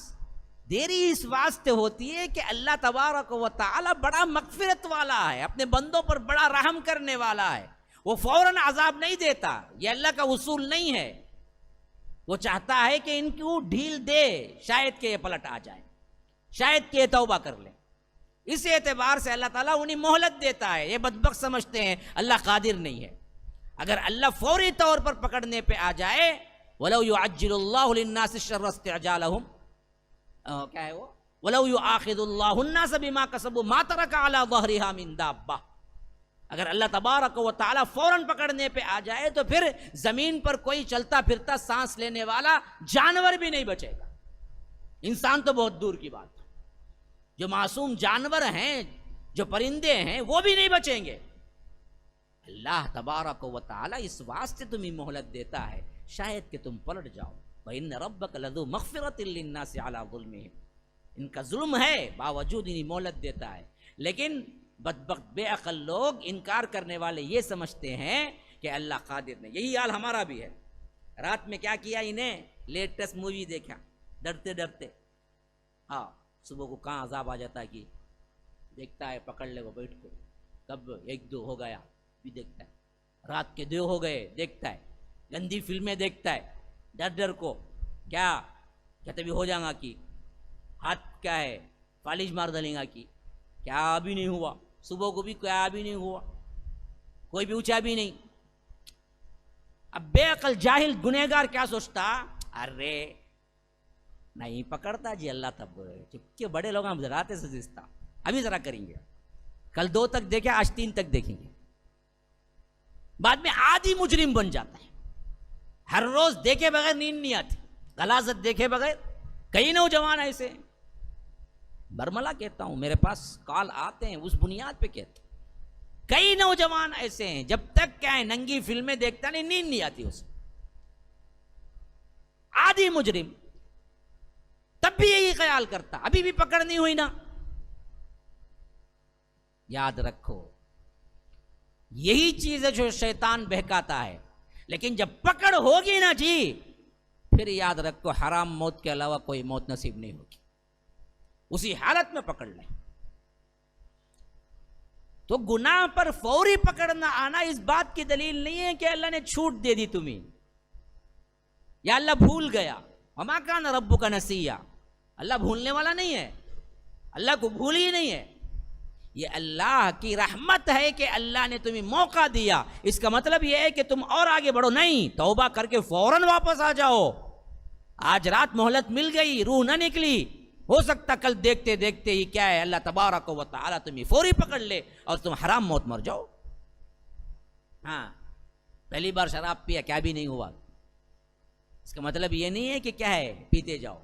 دیری اس واسطے ہوتی ہے کہ اللہ تبارک و تعالی بڑا مغفرت والا ہے, اپنے بندوں پر بڑا رحم کرنے والا ہے. وہ فوراً عذاب نہیں دیتا, یہ اللہ کا اصول نہیں ہے. وہ چاہتا ہے کہ ان کو ڈھیل دے, شاید کہ یہ پلٹ آ جائیں, شاید کہ یہ توبہ کر لیں. اس اعتبار سے اللہ تعالیٰ انہیں مہلت دیتا ہے. یہ بدبخت سمجھتے ہیں اللہ قادر نہیں ہے. اگر اللہ فوری طور پر پکڑنے پہ آ جائے, وَلَوْ يُعَجِّلُ اللَّهُ لِلنَّاسِ الشَّرَّ اسْتِعْجَالَهُمْ, کیا ہے وہ, وَلَوْ يُؤَاخِذُ اللَّهُ النَّاسَ بِمَا كَسَبُوا مَا تَرَكَ عَلَى ظَهْرِهَا مِن دَابَّةٍ. اگر اللہ تبارک و تعالیٰ فوراً پکڑنے پہ آ جائے تو پھر زمین پر کوئی چلتا پھرتا سانس لینے والا جانور بھی نہیں بچے گا. انسان تو بہت دور کی بات, جو معصوم جانور ہیں, جو پرندے ہیں, وہ بھی نہیں بچیں گے. اللہ تبارک و تعالیٰ اس واسطے تمہیں مہلت دیتا ہے شاید کہ تم پلٹ جاؤ. وَإِنَّ رَبَّكَ لَذُو مَغْفِرَةٍ لِلنَّاسِ عَلَىٰ ظُلْمِهِمْ. ان کا ظلم ہے باوجود انہیں مہلت دیتا ہے. لیکن بدبخت بے عقل لوگ, انکار کرنے والے یہ سمجھتے ہیں کہ اللہ قادر نہیں. یہی حال ہمارا بھی ہے. رات میں کیا کیا انہیں, لیٹسٹ مووی دیکھا ڈرتے ڈرتے. ہاں, صبح کو کہاں عذاب آ جاتا ہے کہ دیکھتا ہے, پکڑ لے وہ بیٹھ کو, کب 1-2 ہو گیا بھی دیکھتا ہے, رات کے 2 ہو گئے دیکھتا ہے, گندی فلمیں دیکھتا ہے ڈر ڈر کو. کیا کہتے بھی ہو جائیں گا کہ ہاتھ کیا ہے فالج مار ڈالیں گا کہ کیا بھی نہیں ہوا, صبح کو بھی کیا بھی نہیں ہوا, کوئی بھی اونچا بھی نہیں. اب بے عقل جاہل گنہگار کیا سوچتا, ارے نہیں پکڑتا جی اللہ, تب چپکے بڑے لوگ ہم ذراتے سے سجتا, ابھی ذرا کریں گے, کل 2 تک دیکھے آج 3 تک دیکھیں گے. بعد میں عادی مجرم بن جاتا ہے. ہر روز دیکھے بغیر نیند نہیں آتی, غلاظت دیکھے بغیر. کئی نوجوان ایسے, برملا کہتا ہوں, میرے پاس کال آتے ہیں اس بنیاد پہ کہتا ہوں. کئی نوجوان ایسے ہیں جب تک کیا ہے ننگی فلمیں دیکھتا نہیں, نیند نہیں آتی اسے. عادی مجرم, تب بھی یہی خیال کرتا ابھی بھی پکڑ نہیں ہوئی نا. یاد رکھو یہی چیز ہے جو شیطان بہکاتا ہے. لیکن جب پکڑ ہوگی نا جی, پھر یاد رکھو حرام موت کے علاوہ کوئی موت نصیب نہیں ہوگی. اسی حالت میں پکڑ لیں. تو گناہ پر فوری پکڑنا آنا اس بات کی دلیل نہیں ہے کہ اللہ نے چھوٹ دے دی تمہیں, یا اللہ بھول گیا. وما کان ربک نسیا, اللہ بھولنے والا نہیں ہے, اللہ کو بھول ہی نہیں ہے. یہ اللہ کی رحمت ہے کہ اللہ نے تمہیں موقع دیا. اس کا مطلب یہ ہے کہ تم اور آگے بڑھو نہیں, توبہ کر کے فوراً واپس آ جاؤ. آج رات مہلت مل گئی, روح نہ نکلی, ہو سکتا کل دیکھتے دیکھتے ہی کیا ہے اللہ تبارک و تعالی تمہیں فوری پکڑ لے اور تم حرام موت مر جاؤ. ہاں, پہلی بار شراب پیا کیا بھی نہیں ہوا, اس کا مطلب یہ نہیں ہے کہ کیا ہے پیتے جاؤ.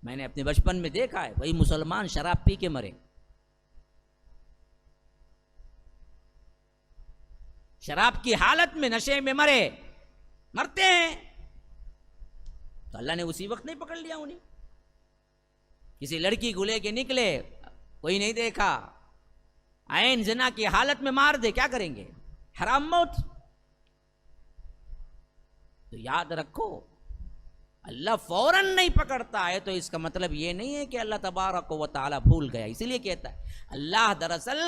میں نے اپنے بچپن میں دیکھا ہے وہی مسلمان شراب پی کے مرے, شراب کی حالت میں نشے میں مرتے ہیں. تو اللہ نے اسی وقت نہیں پکڑ لیا انہیں. کسی لڑکی کو لے کے نکلے, کوئی نہیں دیکھا, عین زنا کی حالت میں مار دے, کیا کریں گے, حرام موت. تو یاد رکھو اللہ فوراً نہیں پکڑتا ہے تو اس کا مطلب یہ نہیں ہے کہ اللہ تبارک و تعالی بھول گیا. اسی لیے کہتا ہے اللہ دراصل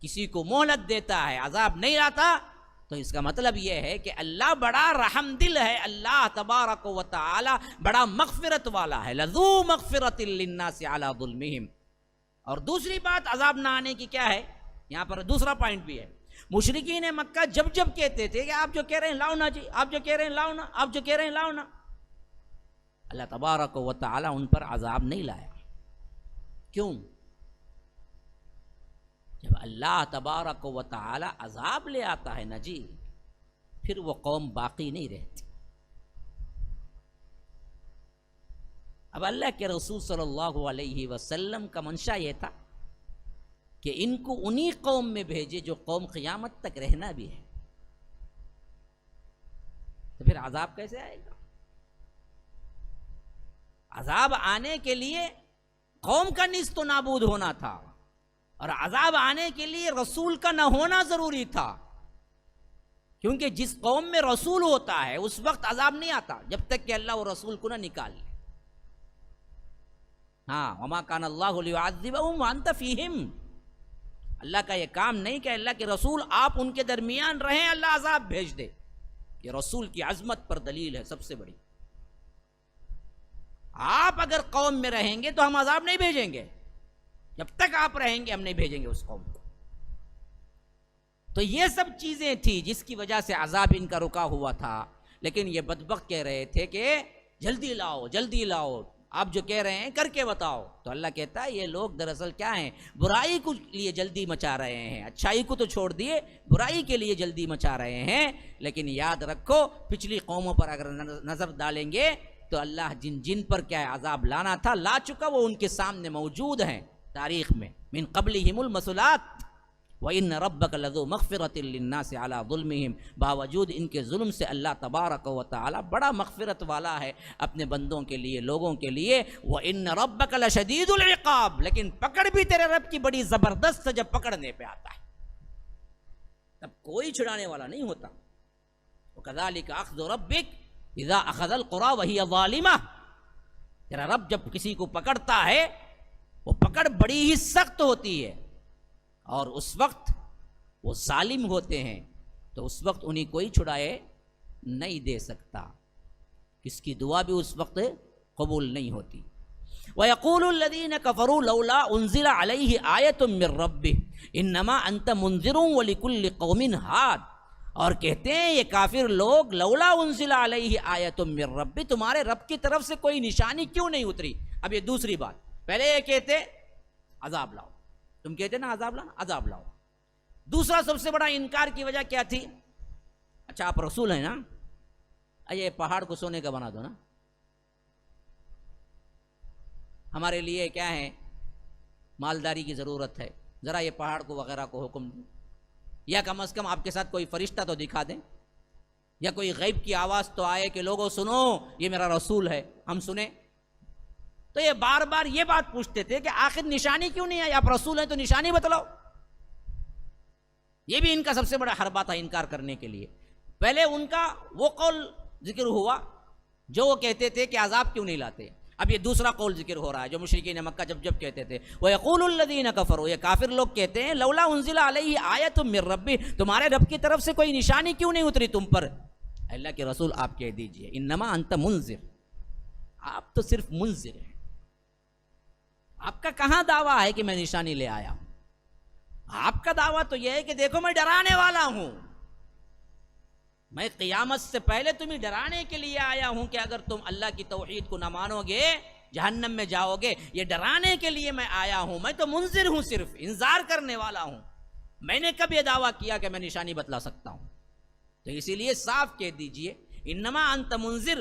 کسی کو مہلت دیتا ہے, عذاب نہیں آتا, تو اس کا مطلب یہ ہے کہ اللہ بڑا رحم دل ہے, اللہ تبارک و تعالی بڑا مغفرت والا ہے. لذو مغفرۃ للناس علی ظلمہم. اور دوسری بات عذاب نہ آنے کی کیا ہے, یہاں پر دوسرا پوائنٹ بھی ہے, مشرکین مکہ جب جب کہتے تھے کہ آپ جو کہہ رہے ہیں لاؤ نا جی، آپ جو کہہ رہے ہیں لاؤ نا، آپ جو کہہ رہے ہیں لاؤ نا، اللہ تبارک و تعالی ان پر عذاب نہیں لایا. کیوں؟ جب اللہ تبارک و تعالی عذاب لے آتا ہے نا جی، پھر وہ قوم باقی نہیں رہتی. اب اللہ کے رسول صلی اللہ علیہ وسلم کا منشا یہ تھا کہ ان کو انہی قوم میں بھیجے جو قوم قیامت تک رہنا بھی ہے. تو پھر عذاب کیسے آئے گا؟ عذاب آنے کے لیے قوم کا نیست و نابود ہونا تھا، اور عذاب آنے کے لیے رسول کا نہ ہونا ضروری تھا. کیونکہ جس قوم میں رسول ہوتا ہے اس وقت عذاب نہیں آتا جب تک کہ اللہ وہ رسول کو نہ نکال لے. ہاں، وما کان اللہ لیعذبہم وانت فیہم، اللہ کا یہ کام نہیں کہ اللہ کے رسول آپ ان کے درمیان رہیں اللہ عذاب بھیج دے. یہ رسول کی عظمت پر دلیل ہے سب سے بڑی. آپ اگر قوم میں رہیں گے تو ہم عذاب نہیں بھیجیں گے، جب تک آپ رہیں گے ہم نہیں بھیجیں گے اس قوم کو. تو یہ سب چیزیں تھی جس کی وجہ سے عذاب ان کا رکا ہوا تھا. لیکن یہ بدبخت کہہ رہے تھے کہ جلدی لاؤ جلدی لاؤ، آپ جو کہہ رہے ہیں کر کے بتاؤ. تو اللہ کہتا ہے یہ لوگ دراصل کیا ہیں، برائی کو لیے جلدی مچا رہے ہیں. اچھائی کو تو چھوڑ دیے، برائی کے لیے جلدی مچا رہے ہیں. لیکن یاد رکھو پچھلی قوموں پر اگر نظر ڈالیں گے تو اللہ جن جن پر کیا ہے عذاب لانا تھا لا چکا، وہ ان کے سامنے موجود ہیں تاریخ میں. من قبلہم المثلات وَإِنَّ رَبَّكَ لَذُو مَغْفِرَةٍ لِلنَّاسِ عَلَىٰ ظُلْمِهِمْ، باوجود ان کے ظلم سے اللہ تبارک و تعالی بڑا مغفرت والا ہے اپنے بندوں کے لیے، لوگوں کے لیے. وَإِنَّ رَبَّكَ لَشَدِيدُ الْعِقَابِ، لیکن پکڑ بھی تیرے رب کی بڑی زبردست جب پکڑنے پہ آتا ہے تب کوئی چھڑانے والا نہیں ہوتا. وَكَذَلِكَ أَخْذُ رَبِّكَ إِذَا أَخَذَ الْقُرَىٰ وَهِيَ ظَالِمَةٌ، تیرا رب جب کسی کو پکڑتا ہے وہ پکڑ بڑی ہی سخت ہوتی ہے، اور اس وقت وہ ظالم ہوتے ہیں تو اس وقت انہیں کوئی چھڑائے نہیں دے سکتا. کس کی دعا بھی اس وقت قبول نہیں ہوتی. وَيَقُولُ الَّذِينَ كَفَرُوا لَوْلَا أُنزِلَ عَلَيْهِ آيَةٌ مِّن رَّبِّهِ إِنَّمَا أَنتَ مُنذِرٌ وَلِكُلِّ قَوْمٍ هَادٍ، اور کہتے ہیں یہ کافر لوگ لولا انزل علیہ آیۃ من ربی، تمہارے رب کی طرف سے کوئی نشانی کیوں نہیں اتری. اب یہ دوسری بات. پہلے یہ کہتے عذاب لاؤ، تم کہتے نا عذاب لاؤ عذاب لاؤ. دوسرا سب سے بڑا انکار کی وجہ کیا تھی؟ اچھا آپ رسول ہیں نا، یہ پہاڑ کو سونے کا بنا دو نا، ہمارے لیے کیا ہے مالداری کی ضرورت ہے، ذرا یہ پہاڑ کو وغیرہ کو حکم دو، یا کم از کم آپ کے ساتھ کوئی فرشتہ تو دکھا دیں، یا کوئی غیب کی آواز تو آئے کہ لوگوں سنو یہ میرا رسول ہے، ہم سنیں. تو یہ بار بار یہ بات پوچھتے تھے کہ آخر نشانی کیوں نہیں آئی، آپ رسول ہیں تو نشانی بتلاؤ. یہ بھی ان کا سب سے بڑا حربہ تھا انکار کرنے کے لیے. پہلے ان کا وہ قول ذکر ہوا جو وہ کہتے تھے کہ عذاب کیوں نہیں لاتے. اب یہ دوسرا قول ذکر ہو رہا ہے جو مشرکین مکہ جب جب کہتے تھے. وَيَقُولُ الَّذِينَ كَفَرُوا، یہ کافر لوگ کہتے ہیں لولا انزل علیہ آیۃ من ربی، تمہارے رب کی طرف سے کوئی نشانی کیوں نہیں اتری تم پر. اللہ کے رسول آپ کہہ دیجئے انما انت منذر، آپ تو صرف منذر ہیں. آپ کا کہاں دعویٰ ہے کہ میں نشانی لے آیا ہوں؟ آپ کا دعویٰ تو یہ ہے کہ دیکھو میں ڈرانے والا ہوں، میں قیامت سے پہلے تمہیں ڈرانے کے لیے آیا ہوں کہ اگر تم اللہ کی توحید کو نہ مانو گے جہنم میں جاؤ گے. یہ ڈرانے کے لیے میں آیا ہوں، میں تو منذر ہوں، صرف انذار کرنے والا ہوں. میں نے کب یہ دعویٰ کیا کہ میں نشانی بتلا سکتا ہوں؟ تو اسی لیے صاف کہہ دیجئے انما انت منذر،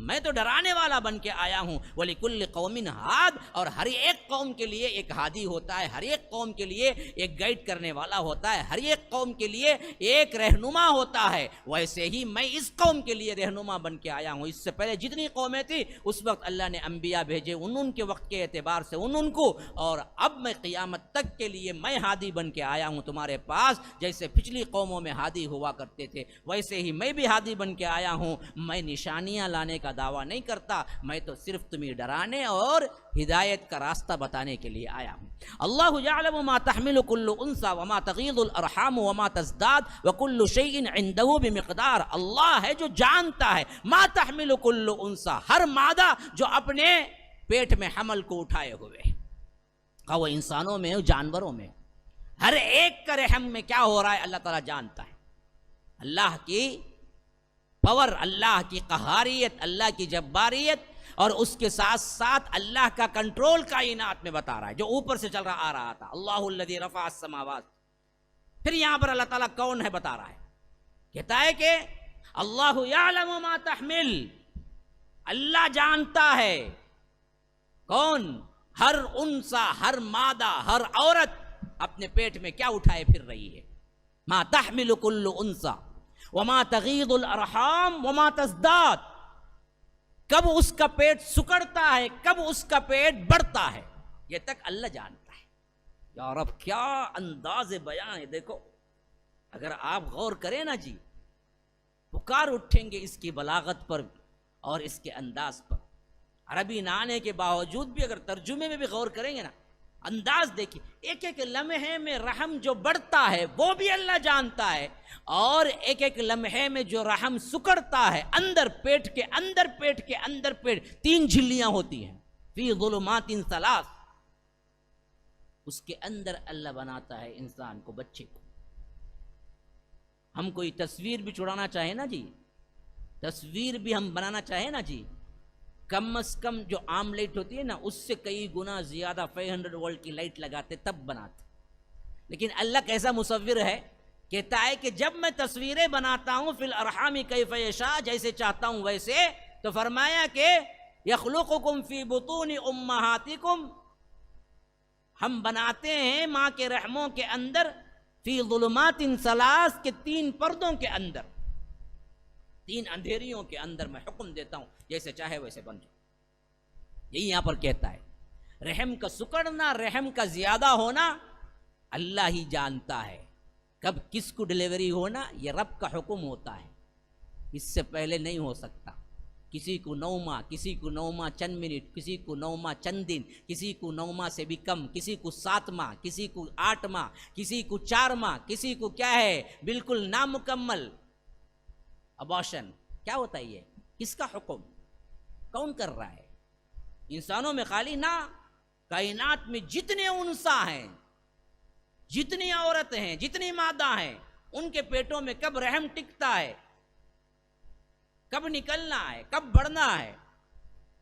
میں تو ڈرانے والا بن کے آیا ہوں. وَلِكُلِّ قَوْمٍ ہاد، اور ہر ایک قوم کے لیے ایک ہادی ہوتا ہے، ہر ایک قوم کے لیے ایک گائیڈ کرنے والا ہوتا ہے، ہر ایک قوم کے لیے ایک رہنما ہوتا ہے. ویسے ہی میں اس قوم کے لیے رہنما بن کے آیا ہوں. اس سے پہلے جتنی قومیں تھیں اس وقت اللہ نے انبیاء بھیجے ان کے وقت کے اعتبار سے ان کو، اور اب میں قیامت تک کے لیے میں ہادی بن کے آیا ہوں تمہارے پاس. جیسے پچھلی قوموں میں ہادی ہوا کرتے تھے ویسے ہی میں بھی ہادی بن کے آیا ہوں. میں نشانیاں لانے کا دعویٰ نہیں کرتا، میں تو صرف تمہیں ڈرانے اور ہدایت کا راستہ بتانے کے لیے آیا ہوں. اللہ یعلم ما تحمل كل انثى وما تغیض الارحام وما تزداد وكل شيء عنده بمقدار. اللہ ہے جو جانتا ہے ما تحمل كل انثى، ہر مادہ جو اپنے پیٹ میں حمل کو اٹھائے ہوئے، خواہ وہ انسانوں میں ہو جانوروں میں. ہر ایک کا رحم میں کیا ہو رہا ہے اللہ تعالیٰ جانتا ہے. اللہ کی پاور، اللہ کی قہاریت، اللہ کی جباریت، اور اس کے ساتھ ساتھ اللہ کا کنٹرول کائنات میں بتا رہا ہے جو اوپر سے چل رہا آ رہا تھا. اللہ الذی رفع السماوات. پھر یہاں پر اللہ تعالیٰ کون ہے بتا رہا ہے، کہتا ہے کہ اللہ یعلم ما تحمل، اللہ جانتا ہے. کون؟ ہر انسا، ہر مادہ، ہر عورت اپنے پیٹ میں کیا اٹھائے پھر رہی ہے. ما تحمل کل انسا وما تغیض الارحام وما تزداد. کب اس کا پیٹ سکڑتا ہے، کب اس کا پیٹ بڑھتا ہے، یہ تک اللہ جانتا ہے. یا رب کیا انداز بیان ہے. دیکھو اگر آپ غور کریں نا جی، پکار اٹھیں گے اس کی بلاغت پر اور اس کے انداز پر. عربی نہ آنے کے باوجود بھی اگر ترجمے میں بھی غور کریں گے نا، انداز دیکھیے. ایک ایک لمحے میں رحم جو بڑھتا ہے وہ بھی اللہ جانتا ہے، اور ایک ایک لمحے میں جو رحم سکڑتا ہے اندر پیٹ کے اندر، پیٹ کے اندر پیٹ 3 جھلیاں ہوتی ہیں. فی ظلمات ثلاث، اس کے اندر اللہ بناتا ہے انسان کو، بچے کو. ہم کوئی تصویر بھی چھڑانا چاہیں نا جی، تصویر بھی ہم بنانا چاہیں نا جی، کم از کم جو عام لائٹ ہوتی ہے نا اس سے کئی گنا زیادہ 500 وولٹ کی لائٹ لگاتے تب بناتے. لیکن اللہ کیسا مصور ہے، کہتا ہے کہ جب میں تصویریں بناتا ہوں فی الارحام کیف یشاء، جیسے چاہتا ہوں ویسے، تو فرمایا کہ یخلقکم فی بطون امہاتکم، ہم بناتے ہیں ماں کے رحموں کے اندر، فی ظلمات ثلاث کے 3 پردوں کے اندر، 3 اندھیریوں کے اندر میں حکم دیتا ہوں جیسے چاہے ویسے بن جاؤ. یہی یہاں پر کہتا ہے. رحم کا سکڑنا، رحم کا زیادہ ہونا اللہ ہی جانتا ہے. کب کس کو ڈلیوری ہونا یہ رب کا حکم ہوتا ہے، اس سے پہلے نہیں ہو سکتا. کسی کو 9 ماہ، کسی کو 9 ماہ چند منٹ، کسی کو 9 ماہ چند دن، کسی کو 9 ماہ سے بھی کم، کسی کو 7 ماہ، کسی کو 8 ماہ، کسی کو 4 ماہ، کسی کو کیا ہے بالکل نامکمل ابارشن. کیا ہوتا ہے یہ؟ کس کا حکم؟ کون کر رہا ہے؟ انسانوں میں خالی نہ، کائنات میں جتنے انسا ہیں، جتنی عورتیں ہیں، جتنی مادہ ہیں، ان کے پیٹوں میں کب رحم ٹکتا ہے، کب نکلنا ہے، کب بڑھنا ہے.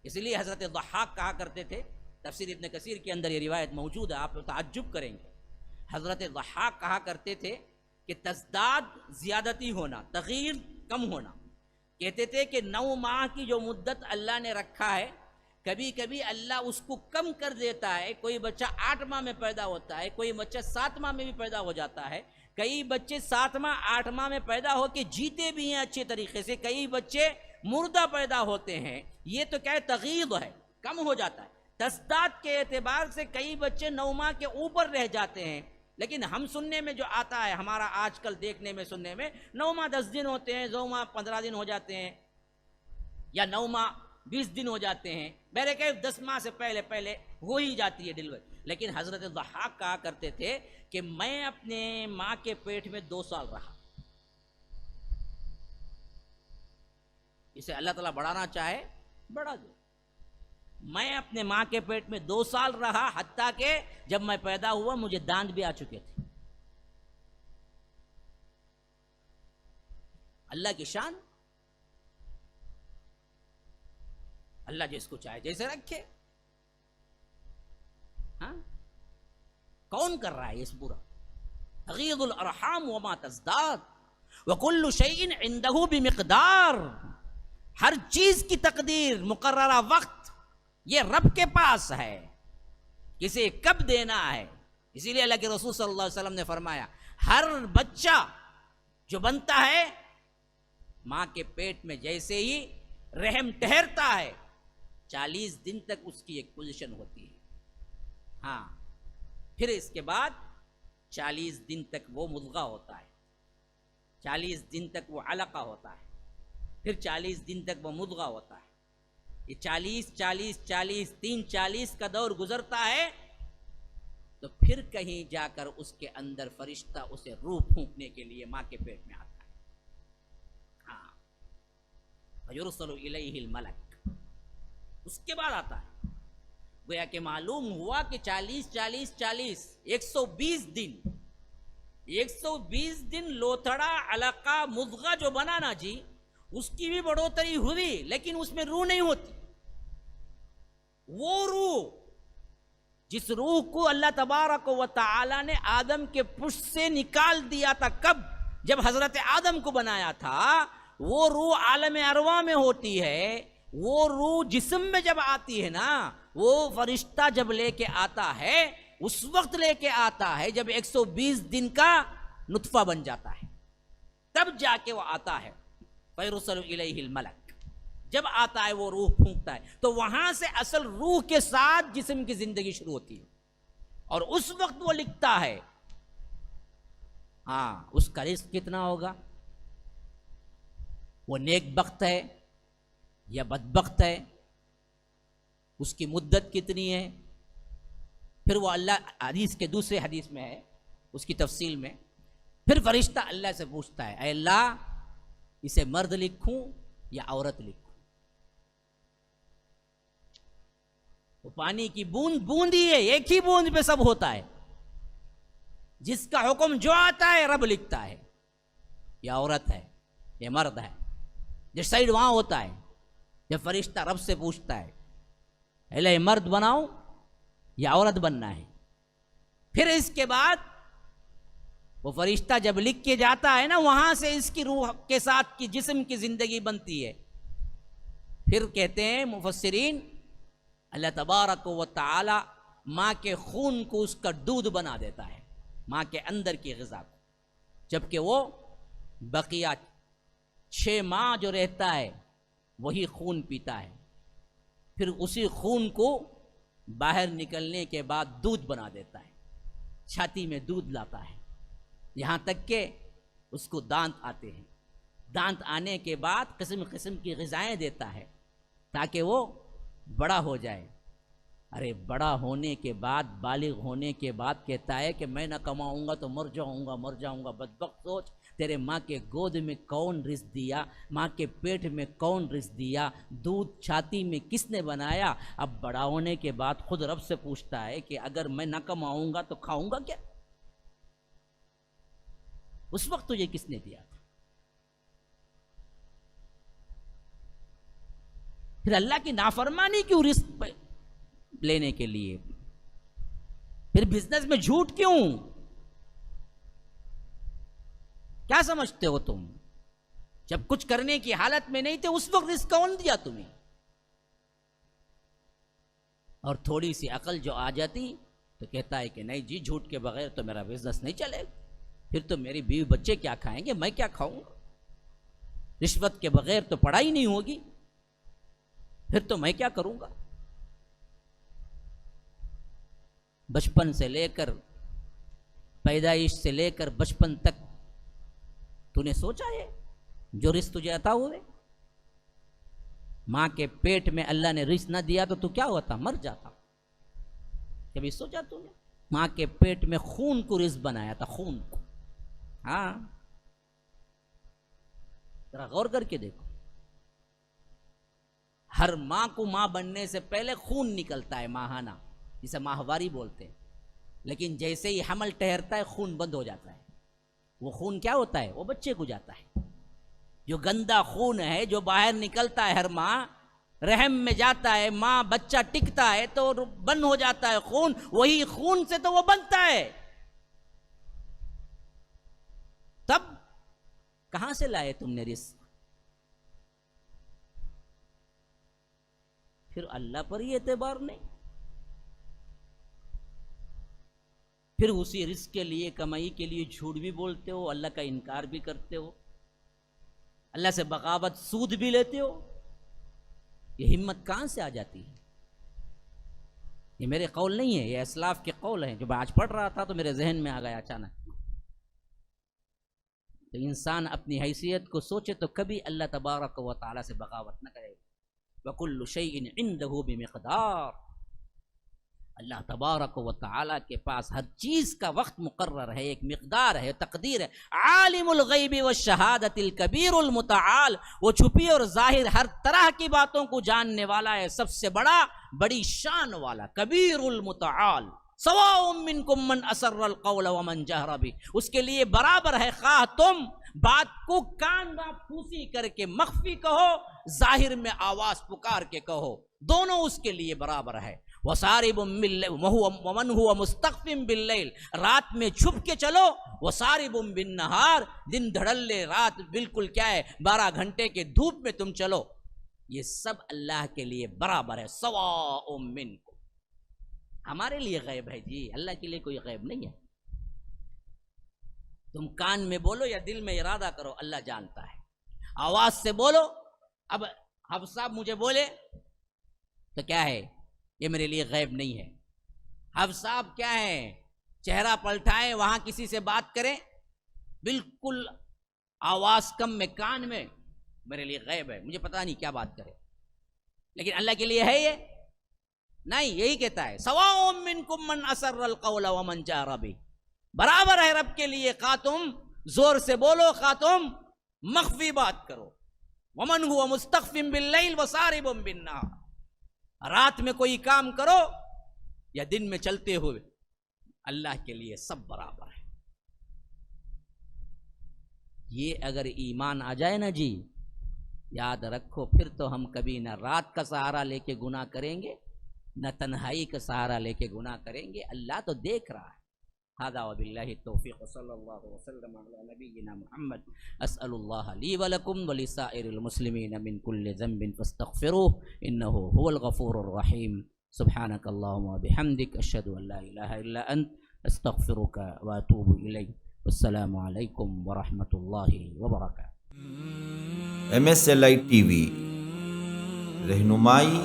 اس لیے حضرت ضحاک کہا کرتے تھے، تفسیر ابن کثیر کے اندر یہ روایت موجود ہے، آپ تعجب کریں گے. حضرت ضحاک کہا کرتے تھے کہ تزداد زیادتی ہونا، تغیر کم ہونا. کہتے تھے کہ 9 ماہ کی جو مدت اللہ نے رکھا ہے، کبھی کبھی اللہ اس کو کم کر دیتا ہے. کوئی بچہ 8 ماہ میں پیدا ہوتا ہے، کوئی بچہ 7 ماہ میں بھی پیدا ہو جاتا ہے، کئی بچے 7 ماہ 8 ماہ میں پیدا ہو کے جیتے بھی ہیں اچھے طریقے سے، کئی بچے مردہ پیدا ہوتے ہیں. یہ تو کیا ہے؟ تغیض ہے، کم ہو جاتا ہے. تزداد کے اعتبار سے کئی بچے 9 ماہ کے اوپر رہ جاتے ہیں. لیکن ہم سننے میں جو آتا ہے، ہمارا آج کل دیکھنے میں سننے میں 9 ماہ 10 دن ہوتے ہیں، 2 ماہ 15 دن ہو جاتے ہیں، یا 9 ماہ 20 دن ہو جاتے ہیں. میرے کہ 10 ماہ سے پہلے ہو ہی جاتی ہے ڈیلیوری. لیکن حضرت ضحاک کہا کرتے تھے کہ میں اپنے ماں کے پیٹ میں 2 سال رہا. اسے اللہ تعالیٰ بڑھانا چاہے بڑھا دے. میں اپنے ماں کے پیٹ میں 2 سال رہا، حتیٰ کہ جب میں پیدا ہوا مجھے دانت بھی آ چکے تھے. اللہ کی شان، اللہ جس کو چاہے جیسے رکھے. ہاں، کون کر رہا ہے اس پورا؟ تغیض الارحام وما تزداد وکل شیء عنده بمقدار. ہر چیز کی تقدیر، مقررہ وقت یہ رب کے پاس ہے، کسے کب دینا ہے. اسی لیے اللہ کے رسول صلی اللہ علیہ وسلم نے فرمایا ہر بچہ جو بنتا ہے ماں کے پیٹ میں جیسے ہی رحم ٹھہرتا ہے 40 دن تک اس کی ایک پوزیشن ہوتی ہے. ہاں، پھر اس کے بعد 40 دن تک وہ مضغہ ہوتا ہے، 40 دن تک وہ علقہ ہوتا ہے، پھر 40 دن تک وہ مضغہ ہوتا ہے. یہ 40 40 کا دور گزرتا ہے، تو پھر کہیں جا کر اس کے اندر فرشتہ اسے روح پھونکنے کے لیے ماں کے پیٹ میں آتا ہے. ہاں، فیرسل الیہ الملک، اس کے بعد آتا ہے. گویا کہ معلوم ہوا کہ 40 120 دن 120 دن لوتھڑا علقہ مضغہ جو بنا نا جی، اس کی بھی بڑھوتری ہوئی لیکن اس میں روح نہیں ہوتی. وہ روح جس روح کو اللہ تبارک و تعالی نے آدم کے پشت سے نکال دیا تھا، کب؟ جب حضرت آدم کو بنایا تھا. وہ روح عالم ارواح میں ہوتی ہے. وہ روح جسم میں جب آتی ہے نا، وہ فرشتہ جب لے کے آتا ہے اس وقت لے کے آتا ہے جب 120 دن کا نطفہ بن جاتا ہے، تب جا کے وہ آتا ہے. فَيُرْسَلُ إِلَيْهِ الْمَلَكُ، جب آتا ہے وہ روح پھونکتا ہے تو وہاں سے اصل روح کے ساتھ جسم کی زندگی شروع ہوتی ہے. اور اس وقت وہ لکھتا ہے ہاں اس کا رزق کتنا ہوگا، وہ نیک بخت ہے یا بدبخت ہے، اس کی مدت کتنی ہے. پھر وہ اللہ حدیث کے دوسرے حدیث میں ہے اس کی تفصیل میں، پھر فرشتہ اللہ سے پوچھتا ہے اے اللہ اسے مرد لکھوں یا عورت لکھوں. وہ پانی کی بوند بوند ہی ہے، ایک ہی بوند پہ سب ہوتا ہے. جس کا حکم جو آتا ہے رب لکھتا ہے، یا عورت ہے یا مرد ہے. جس سائڈ وہاں ہوتا ہے جب فرشتہ رب سے پوچھتا ہے اے مرد بناؤ یا عورت بننا ہے. پھر اس کے بعد وہ فرشتہ جب لکھ کے جاتا ہے نا، وہاں سے اس کی روح کے ساتھ کی جسم کی زندگی بنتی ہے. پھر کہتے ہیں مفسرین اللہ تبارک و تعالی ماں کے خون کو اس کا دودھ بنا دیتا ہے، ماں کے اندر کی غذا کو، جبکہ وہ بقیہ 6 ماہ جو رہتا ہے وہی خون پیتا ہے. پھر اسی خون کو باہر نکلنے کے بعد دودھ بنا دیتا ہے، چھاتی میں دودھ لاتا ہے، یہاں تک کہ اس کو دانت آتے ہیں. دانت آنے کے بعد قسم قسم کی غذائیں دیتا ہے تاکہ وہ بڑا ہو جائے. ارے بڑا ہونے کے بعد، بالغ ہونے کے بعد کہتا ہے کہ میں نہ کماؤں گا تو مر جاؤں گا. بدبخت سوچ، تیرے ماں کے گود میں کون رزق دیا، ماں کے پیٹ میں کون رزق دیا، دودھ چھاتی میں کس نے بنایا. اب بڑا ہونے کے بعد خود رب سے پوچھتا ہے کہ اگر میں نہ کماؤں گا تو کھاؤں گا کیا؟ اس وقت تجھے کس نے دیا تھا؟ پھر اللہ کی نافرمانی کیوں رزق لینے کے لیے؟ پھر بزنس میں جھوٹ کیوں؟ کیا سمجھتے ہو تم؟ جب کچھ کرنے کی حالت میں نہیں تھے اس وقت رزق کون دیا تمہیں؟ اور تھوڑی سی عقل جو آ جاتی تو کہتا ہے کہ نہیں جی جھوٹ کے بغیر تو میرا بزنس نہیں چلے گا، پھر تو میری بیوی بچے کیا کھائیں گے، میں کیا کھاؤں گا. رشوت کے بغیر تو پڑھائی نہیں ہوگی، پھر تو میں کیا کروں گا. بچپن سے لے کر پیدائش سے لے کر بچپن تک تو نے سوچا ہے جو رزق تجھے عطا ہوئے؟ ماں کے پیٹ میں اللہ نے رزق نہ دیا تو کیا ہوتا؟ مر جاتا. کبھی سوچا تو نے؟ ماں کے پیٹ میں خون کو رزق بنایا تھا، خون کو. ہاں ذرا غور کر کے دیکھو، ہر ماں کو ماں بننے سے پہلے خون نکلتا ہے ماہانہ، جسے ماہواری بولتے ہیں. لیکن جیسے ہی حمل ٹھہرتا ہے خون بند ہو جاتا ہے. وہ خون کیا ہوتا ہے؟ وہ بچے کو جاتا ہے. جو گندا خون ہے جو باہر نکلتا ہے ہر ماں رحم میں جاتا ہے، ماں بچہ ٹکتا ہے تو بند ہو جاتا ہے خون، وہی خون سے تو وہ بنتا ہے. تب کہاں سے لائے تم نے رزق؟ پھر اللہ پر ہی اعتبار نہیں. پھر اسی رزق کے لیے، کمائی کے لیے جھوٹ بھی بولتے ہو، اللہ کا انکار بھی کرتے ہو، اللہ سے بغاوت، سود بھی لیتے ہو. یہ ہمت کہاں سے آ جاتی ہے؟ یہ میرے قول نہیں ہے، یہ اسلاف کے قول ہیں جو میں آج پڑھ رہا تھا تو میرے ذہن میں آ گیا اچانک. تو انسان اپنی حیثیت کو سوچے تو کبھی اللہ تبارک و تعالی سے بغاوت نہ کرے. وَكُلُّ شَيْءٍ عِنْدَهُ بِمِقْدَارٍ. اللہ تبارک و تعالی کے پاس ہر چیز کا وقت مقرر ہے، ایک مقدار ہے، تقدیر ہے. عالم الغیب والشہادۃ الکبیر المتعال. وہ چھپی اور ظاہر ہر طرح کی باتوں کو جاننے والا ہے، سب سے بڑی شان والا، کبیر المتعال. سواء منکم من اسر القول ومن جہر بہ، اس کے لیے برابر ہے خواہ تم بات کو کان با پھوسی کر کے مخفی کہو، ظاہر میں آواز پکار کے کہو، دونوں اس کے لیے برابر ہے۔ وَسَارِبٌ وَمَنْ هُوَ مُسْتَخْفٍ بِاللَّيْلِ، رات میں چھپ کے چلو، وَسَارِبٌ بِالنَّهَارِ، دن دھڑلے رات بالکل کیا ہے 12 گھنٹے کے دھوپ میں تم چلو، یہ سب اللہ کے لیے برابر ہے۔ سواء منکم، ہمارے لیے غیب ہے جی، اللہ کے لیے کوئی غیب نہیں ہے۔ تم کان میں بولو یا دل میں ارادہ کرو، اللہ جانتا ہے۔ آواز سے بولو، اب حافظ صاحب مجھے بولے تو کیا ہے، یہ میرے لیے غیب نہیں ہے۔ حافظ صاحب کیا ہے، چہرہ پلٹائیں، وہاں کسی سے بات کریں، بالکل آواز کم میں کان میں، میرے لیے غیب ہے، مجھے پتہ نہیں کیا بات کرے۔ لیکن اللہ کے لیے ہے یہ نہیں، یہی کہتا ہے سواء منکم من اسر القول ومن جہر بہ، برابر ہے رب کے لیے، خواہ تم زور سے بولو خواہ تم مخفی بات کرو۔ ومن هو مستخف باللیل وسارب بالنہار، رات میں کوئی کام کرو یا دن میں چلتے ہوئے، اللہ کے لیے سب برابر ہے۔ یہ اگر ایمان آ جائے نا جی، یاد رکھو پھر تو ہم کبھی نہ رات کا سہارا لے کے گناہ کریں گے، نہ تنہائی کا سہارا لے کے گناہ کریں گے، اللہ تو دیکھ رہا ہے۔ هذا وباللہ التوفیق، صلی اللہ وسلم علی نبینا محمد۔ اسأل اللہ لی ولکم ولسائر المسلمین من کل ذنب فاستغفروه انه هو الغفور الرحیم۔ سبحانک اللہم وبحمدک، اشہد ان لا الہ الا انت، استغفرک واتوب الیک۔ والسلام علیکم ورحمۃ اللہ وبرکاتہ۔ MSLI TV، رہنمائی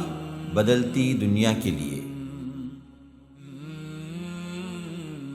بدلتی دنیا کے لیے۔